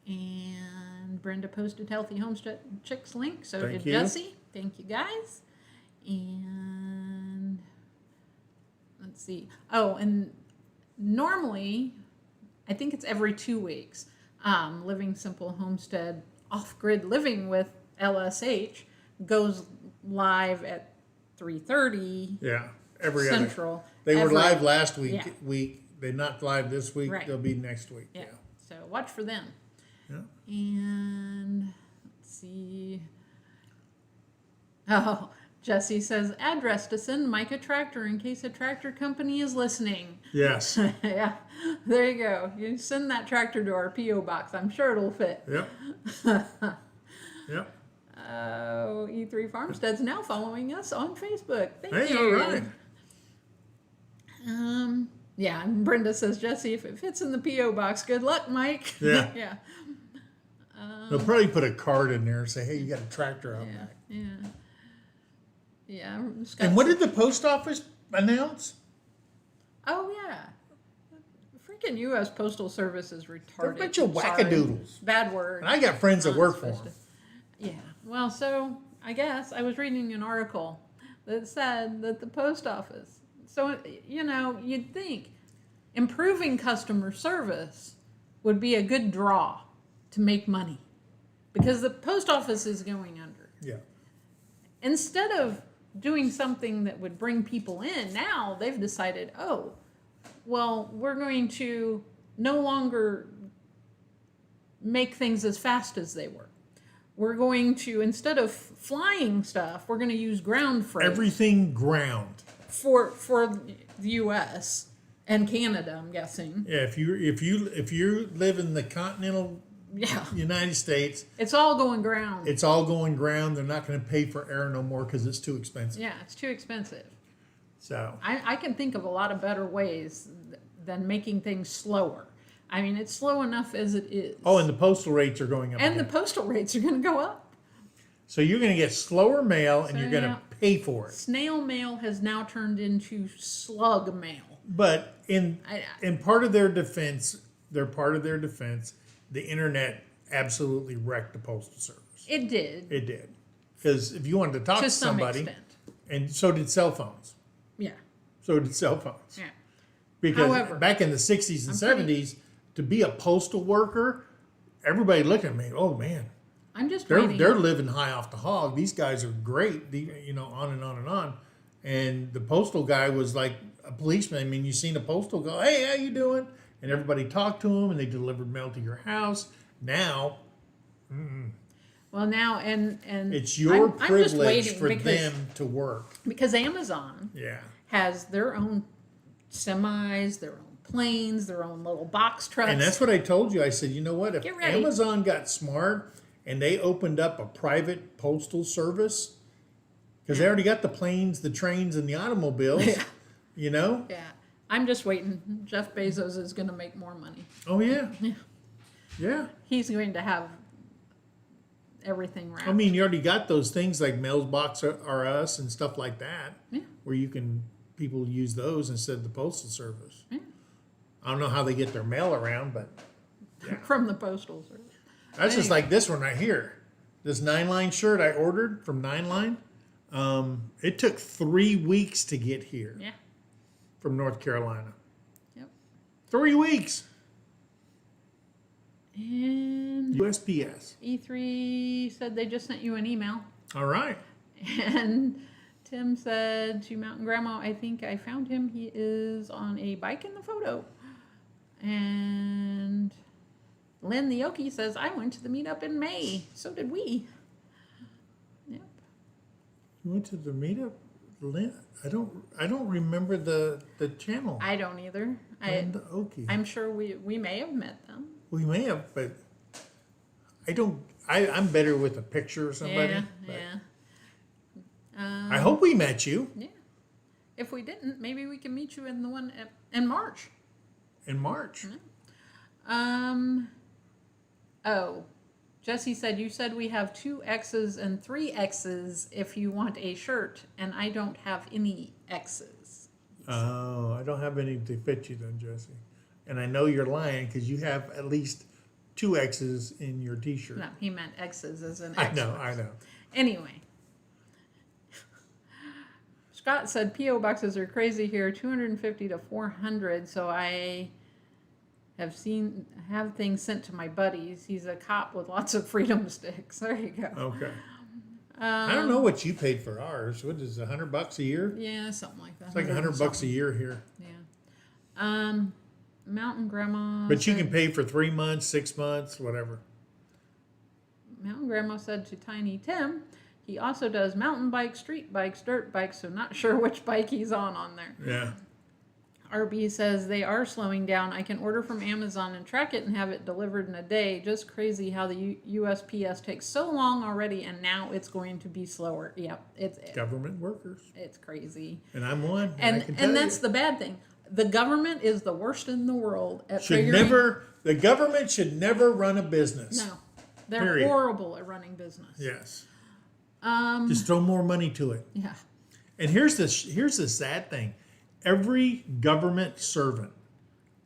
And Brenda posted Healthy Homestead Chicks link. So Thank did you. Jesse. Thank you, guys. And let's see. Oh, and normally, I think it's every 2 weeks, Living Simple Homestead Off-Grid Living with LSH goes live at 3:30. Yeah, every Central. They were live last week. They're not live this week. Right. They'll be next week. Yeah. So watch for them. Yeah. And let's see. Oh, Jesse says, address to send Mike a tractor in case a tractor company is listening. Yes. Yeah, there you go. You send that tractor to our P.O. box. I'm sure it'll fit. Yep. Yep. E3 Farmstead's now following us on Facebook. Thank Hey, you. all right. Yeah, and Brenda says, Jesse, if it fits in the P.O. box, good luck, Mike. Yeah. Yeah. They'll probably put a card in there and say, hey, you got a tractor out there. Yeah. Yeah. And what did the post office announce? Oh, yeah. Freaking U.S. Postal Service is retarded. They're a bunch of Sorry. wackadoodles. Bad word. And I got friends that work for them. Yeah. Well, so I guess I was reading an article that said that the post office, so, you know, you'd think improving customer service would be a good draw to make money because the post office is going under. Yeah. Instead of doing something that would bring people in, now they've decided, oh, well, we're going to no longer make things as fast as they were. We're going to, instead of flying stuff, we're going to use ground freight. Everything ground. For the U.S. and Canada, I'm guessing. Yeah, if you live in the continental United States, it's all going ground. It's all going ground. They're not going to pay for air no more because it's too expensive. Yeah, it's too expensive. So I can think of a lot of better ways than making things slower. I mean, it's slow enough as it is. Oh, and the postal rates are going up. And again. the postal rates are going to go up. So you're going to get slower mail, and you're going to pay for it. Snail mail has now turned into slug mail. But in part of their defense, the internet absolutely wrecked the postal service. It did. It did. Because if you wanted to talk to somebody, some extent. And so did cell phones. Yeah. So did cell phones. Yeah. Because However, back in the 60s and 70s, to be a postal worker, everybody looked at me, oh man, they're living high off the hog. These guys are great, you know, on and on and on. And the postal guy was like a policeman. I mean, you seen a postal go, hey, how you doing? And everybody talked to him, and they delivered mail to your house. Now, well, now and it's your privilege for because, them to work because Amazon has their own semis, their own planes, their own little box trucks. And that's what I told you. I said, you know what? If Amazon got smart and they opened up a private postal service, because they already got the planes, the trains, and the automobiles, you know? Yeah. I'm just waiting. Jeff Bezos is going to make more money. Oh, yeah. Yeah. He's going to have everything wrapped. I mean, you already got those things like Mailbox R Us and stuff like that, where people use those instead of the postal service. Yeah. I don't know how they get their mail around, but from the postal service. That's just like this one right here. This 9-line shirt I ordered from 9-line. It took 3 weeks to get here. Yeah. From North Carolina. Yep. 3 weeks. And USPS. E3 said they just sent you an email. All right. And Tim said to Mtn Grandma, I think I found him. He is on a bike in the photo. And Lynn the Yoki says, I went to the meetup in May. So did we. Yep. You went to the meetup? Lynn? I don't remember the channel. I don't either. Lynn the Okie. I'm sure we may have met them. We may have, but I don't. I'm better with a picture or somebody. Yeah. I hope we met you. Yeah. If we didn't, maybe we can meet you in the one in March. In March. Mm-hmm. Oh, Jesse said, you said we have 2 X's and 3 X's if you want a shirt, and I don't have any X's. Oh, I don't have any to fit you then, Jesse. And I know you're lying because you have at least 2 X's in your T-shirt. No, he meant X's as an X. I know. Anyway. Scott said P.O. boxes are crazy here, 250 to 400, so I have things sent to my buddies. He's a cop with lots of freedom sticks. There you go. Okay. I don't know what you paid for ours. What is it, $100 a year? Yeah, something like that. It's like $100 a year here. Yeah. Mtn Grandma. But you can pay for 3 months, 6 months, whatever. Mtn Grandma said to Tiny Tim, He also does mountain bikes, street bikes, dirt bikes, so not sure which bike he's on there. Yeah. RB says they are slowing down. I can order from Amazon and track it and have it delivered in a day. Just crazy how the USPS takes so long already, and now it's going to be slower. Yep, it's government workers. It's crazy. And I'm one. And that's the bad thing. The government is the worst in the world at the government should never run a business. No, they're horrible at running business. Yes. Just throw more money to it. Yeah. And here's the sad thing. Every government servant,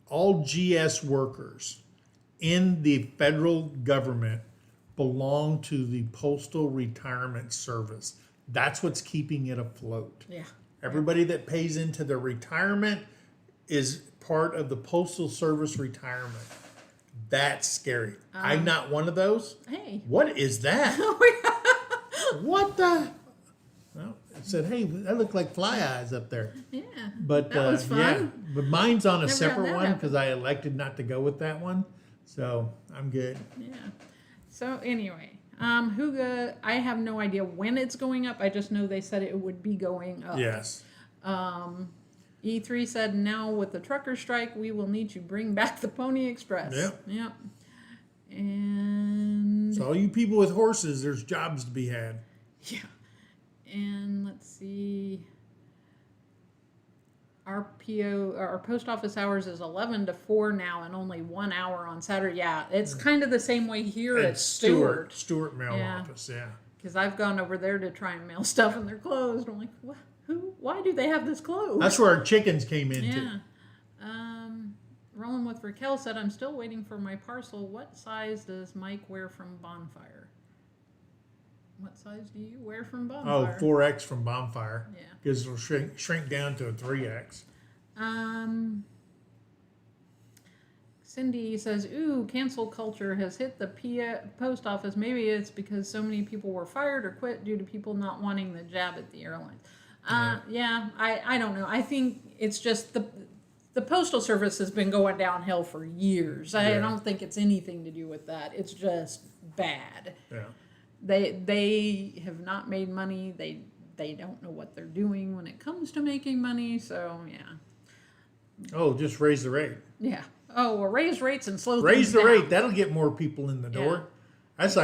all GS workers in the federal government belong to the Postal Retirement Service. That's what's keeping it afloat. Yeah. Everybody that pays into their retirement is part of the Postal Service retirement. That's scary. I'm not one of those. Hey. What is that? What the? Well, it said, hey, that looked like fly eyes up there. Yeah. But that was fun. yeah, but mine's on a Never separate had that one because I elected not to go with that one. So I'm good. Yeah. So anyway, Huga, I have no idea when it's going up. I just know they said it would be going up. Yes. E3 said, now with the trucker strike, we will need to bring back the Pony Express. Yep. And so all you people with horses, there's jobs to be had. Yeah. And let's see. Our post office hours is 11 to 4 now, and only 1 hour on Saturday. Yeah, it's kind of the same way here at Stewart Mail Office. Yeah. Because I've gone over there to try and mail stuff, and they're closed. I'm like, what? Who? Why do they have this closed? That's where our chickens came into. Yeah. Rolling with Raquel said, I'm still waiting for my parcel. What size does Mike wear from Bonfire? What size do you wear from Bonfire? Oh, 4X from Bonfire. Yeah. Because it'll shrink down to a 3X. Cindy says, ooh, cancel culture has hit the post office. Maybe it's because so many people were fired or quit due to people not wanting the jab at the airlines. Yeah, I don't know. I think it's just the Postal Service has been going downhill for years. I don't think it's anything to do with that. It's just bad. Yeah. They have not made money. They don't know what they're doing when it comes to making money. So yeah. Oh, just raise the rate. Yeah. Oh, well, raise rates and slow raise things the down. rate. That'll get more people in the door. Yeah. That's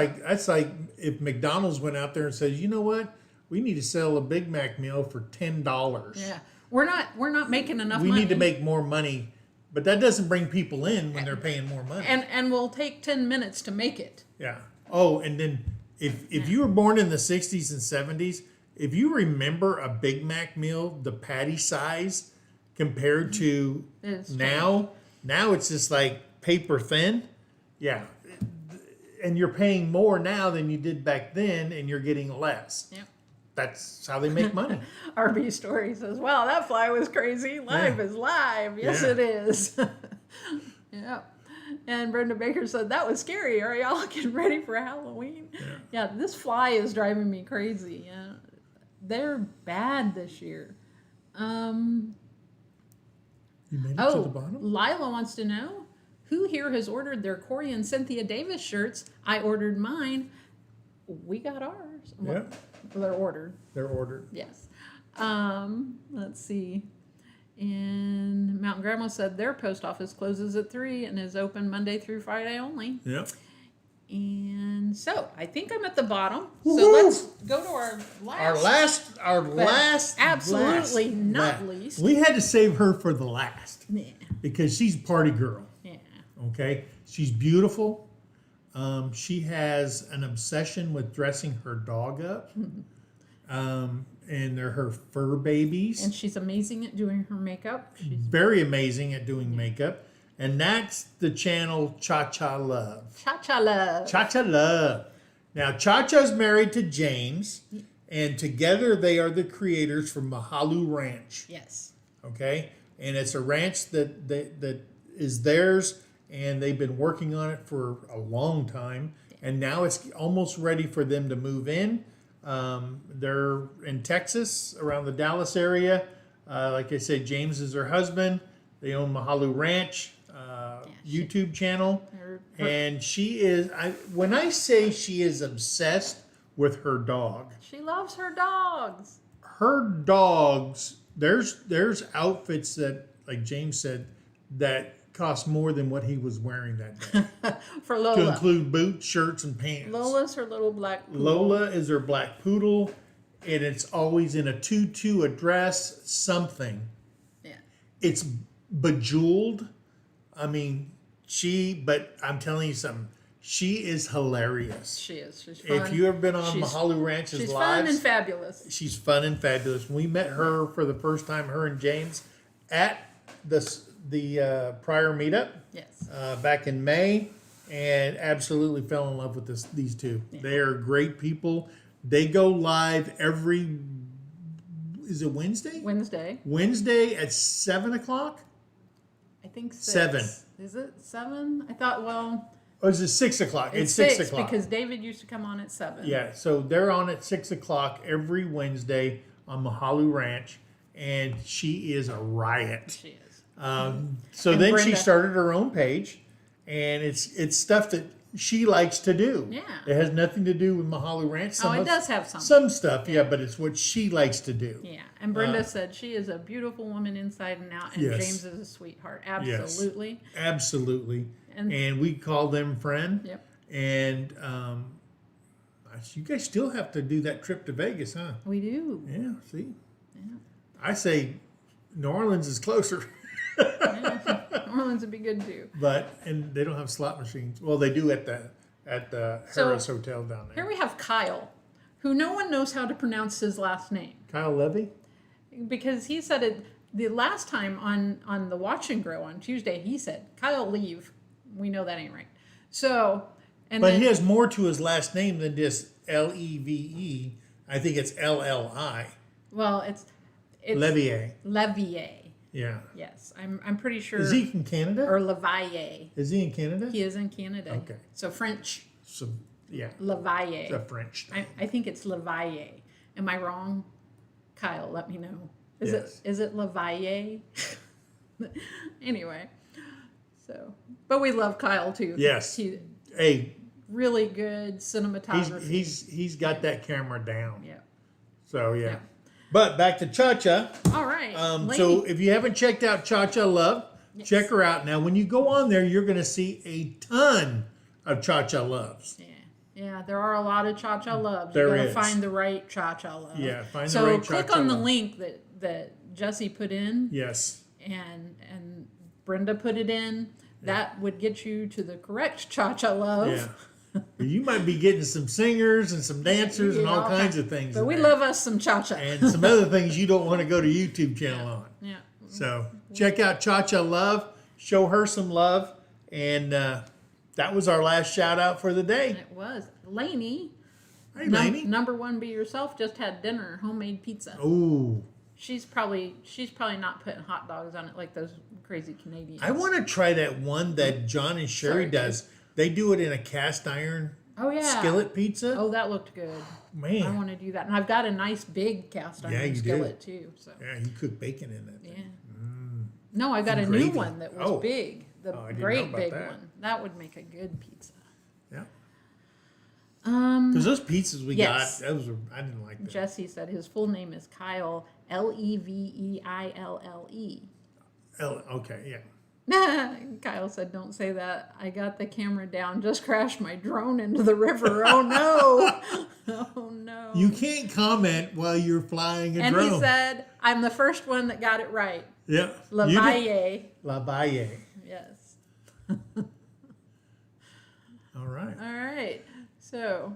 like if McDonald's went out there and said, you know what, we need to sell a Big Mac meal for $10. Yeah. We're not making enough money. We need to make more money, but that doesn't bring people in when they're paying more money. And we'll take 10 minutes to make it. Yeah. Oh, and then if you were born in the 60s and 70s, if you remember a Big Mac meal, the patty size compared to now it's just like paper thin. Yeah. And you're paying more now than you did back then, and you're getting less. Yep. That's how they make money. RB Story says, wow, that fly was crazy. Live is live. Yes, it is. Yeah. And Brenda Baker said, that was scary. Are y'all getting ready for Halloween? Yeah, this fly is driving me crazy. Yeah. They're bad this year. You made it to the bottom? Lila wants to know, who here has ordered their Corey and Cynthia Davis shirts? I ordered mine. We got ours. Yeah. Well, they're ordered. They're ordered. Yes. Let's see. And Mtn Grandma said their post office closes at 3 and is open Monday through Friday only. Yep. And so I think I'm at the bottom. Woo-hoo! So let's go to our last. Absolutely not least. We had to save her for the last. Yeah. Because she's a party girl. Yeah. Okay. She's beautiful. She has an obsession with dressing her dog up. And they're her fur babies. And she's amazing at doing her makeup. She's very amazing at doing makeup. And that's the channel Chacha Love. Chacha Love. Chacha Love. Now, Chacha's married to James, and together they are the creators for Mahalu Ranch. Yes. Okay? And it's a ranch that is theirs, and they've been working on it for a long time. And now it's almost ready for them to move in. They're in Texas, around the Dallas area. Like I said, James is her husband. They own Mahalu Ranch YouTube channel. And she is, when I say she is obsessed with her dog. She loves her dogs. Her dogs, there's outfits that, like James said, that cost more than what he was wearing that day. For Lola. To include boots, shirts, and pants. Lola's her little black poodle. Lola is her black poodle, and it's always in a tutu, a dress, something. Yeah. It's bejeweled. I mean, but I'm telling you something. She is hilarious. She is. She's fun. If you ever been on Mahalu Ranch's she's lives, fun and fabulous. She's fun and fabulous. We met her for the first time, her and James, at the prior meetup. Yes. Back in May, and absolutely fell in love with these two. Yeah. They are great people. They go live is it Wednesday? Wednesday at 7:00. I think 6. 7. Is it 7? I thought, well. Or is it 6:00? It's 6:00. Because David used to come on at 7. Yeah, so they're on at 6:00 every Wednesday on Mahalu Ranch, and she is a riot. She is. So then Brenda, she started her own page, and it's stuff that she likes to do. Yeah. It has nothing to do with Mahalu Ranch. It does have some stuff, yeah, but it's what she likes to do. Yeah, and Brenda said she is a beautiful woman inside and out, and yes. James is a sweetheart. Absolutely. Yes, absolutely. And we call them friend. Yep. And you guys still have to do that trip to Vegas, huh? We do. Yeah, see? Yeah. I say New Orleans is closer. Yeah, New Orleans would be good too. And they don't have slot machines. Well, they do at the Harris Hotel down there. Here we have Kyle, who no one knows how to pronounce his last name. Kyle Levy? Because he said it the last time on the Watch and Grow on Tuesday, he said, Kyle Leve. We know that ain't right. So, but he has more to his last name than just Leve. I think it's Lli. Well, it's Levier. Levier. Yeah. Yes, I'm pretty sure. Is he in Canada? Or Levier. Is he in Canada? He is in Canada. Okay. So French. So yeah. Levier. It's a French name. I think it's Levier. Am I wrong? Kyle, let me know. Is it Levier? Anyway. So, but we love Kyle too. Yes. Hey. Really good cinematography. He's got that camera down. Yeah. So yeah. But back to Chacha. All right. So if you haven't checked out Chacha Love, check her out. Now, when you go on there, you're going to see a ton of Chacha Loves. Yeah. Yeah, there are a lot of Chacha Loves. There you got to is. find the right Chacha Love. Yeah, find the right Chacha Love. So click on the link that Jesse put in. Yes. And Brenda put it in. That would get you to the correct Chacha Love. Yeah. You might be getting some singers and some dancers and all kinds of things. But we love us some Chacha. And some other things you don't want to go to YouTube channel on. Yeah. So check out Chacha Love. Show her some love. And that was our last shout out for the day. It was. Lainey. Hey, Lainey. Number one, be yourself. Just had dinner. Homemade pizza. Ooh. She's probably not putting hot dogs on it like those crazy Canadians. I want to try that one that John and Sherry does. They do it in a cast iron skillet pizza. Oh, that looked good. Man. I want to do that. And I've got a nice big cast iron skillet too. So. Yeah, you cook bacon in that thing. Yeah. No, I got a new one that was big. The great big one. That would make a good pizza. Yeah. Because those pizzas we got, I didn't like them. Jesse said his full name is Kyle, Leveille. Okay, yeah. Kyle said, don't say that. I got the camera down. Just crashed my drone into the river. Oh, no. Oh, no. You can't comment while you're flying a drone. And he said, I'm the first one that got it right. Yeah. Levaille. Levaille. Yes. All right. All right. So,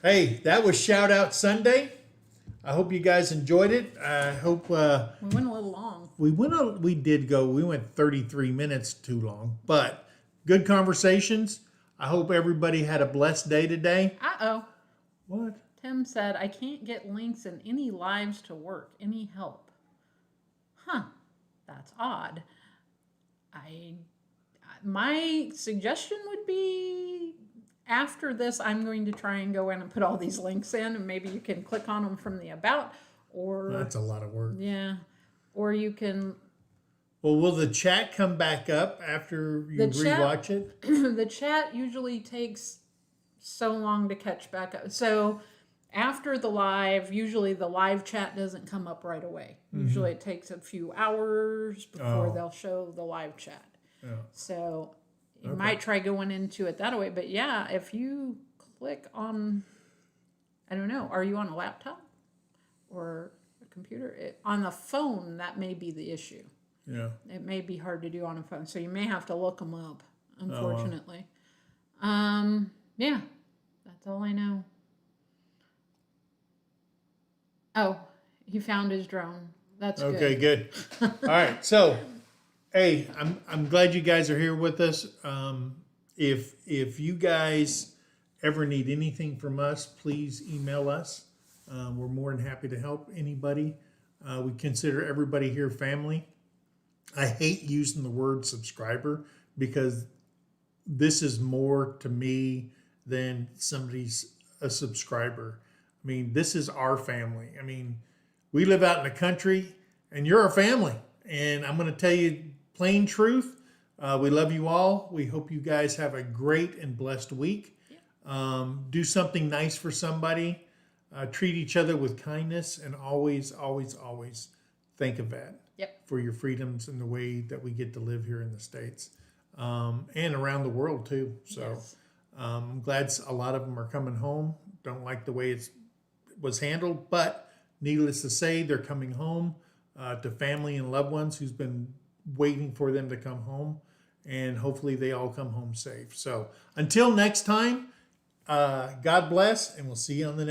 hey, that was Shout Out Sunday. I hope you guys enjoyed it. I hope we went a little long. We went 33 minutes too long, but good conversations. I hope everybody had a blessed day today. Uh-oh. What? Tim said, I can't get links in any lives to work. Any help? Huh. That's odd. My suggestion would be after this, I'm going to try and go in and put all these links in, and maybe you can click on them from the about, or that's a lot of work. Yeah, or you can. Well, will the chat come back up after you rewatch it? The chat usually takes so long to catch back up. So after the live, usually the live chat doesn't come up right away. Usually it takes a few hours before they'll show the live chat. Yeah. So you might try going into it that way. But yeah, if you click on, I don't know, are you on a laptop or a computer? On the phone, that may be the issue. Yeah. It may be hard to do on a phone. So you may have to look them up, unfortunately. Yeah, that's all I know. Oh, he found his drone. That's good. Okay, good. All right. So, hey, I'm glad you guys are here with us. If you guys ever need anything from us, please email us. We're more than happy to help anybody. We consider everybody here family. I hate using the word subscriber because this is more to me than somebody's a subscriber. I mean, this is our family. I mean, we live out in the country and you're our family. And I'm going to tell you plain truth. We love you all. We hope you guys have a great and blessed week. Do something nice for somebody. Treat each other with kindness and always, always, always think of that. For your freedoms and the way that we get to live here in the States and around the world too. So I'm glad a lot of them are coming home. Don't like the way it was handled, but needless to say, they're coming home to family and loved ones who's been waiting for them to come home, and hopefully they all come home safe. So until next time, God bless, and we'll see you on the next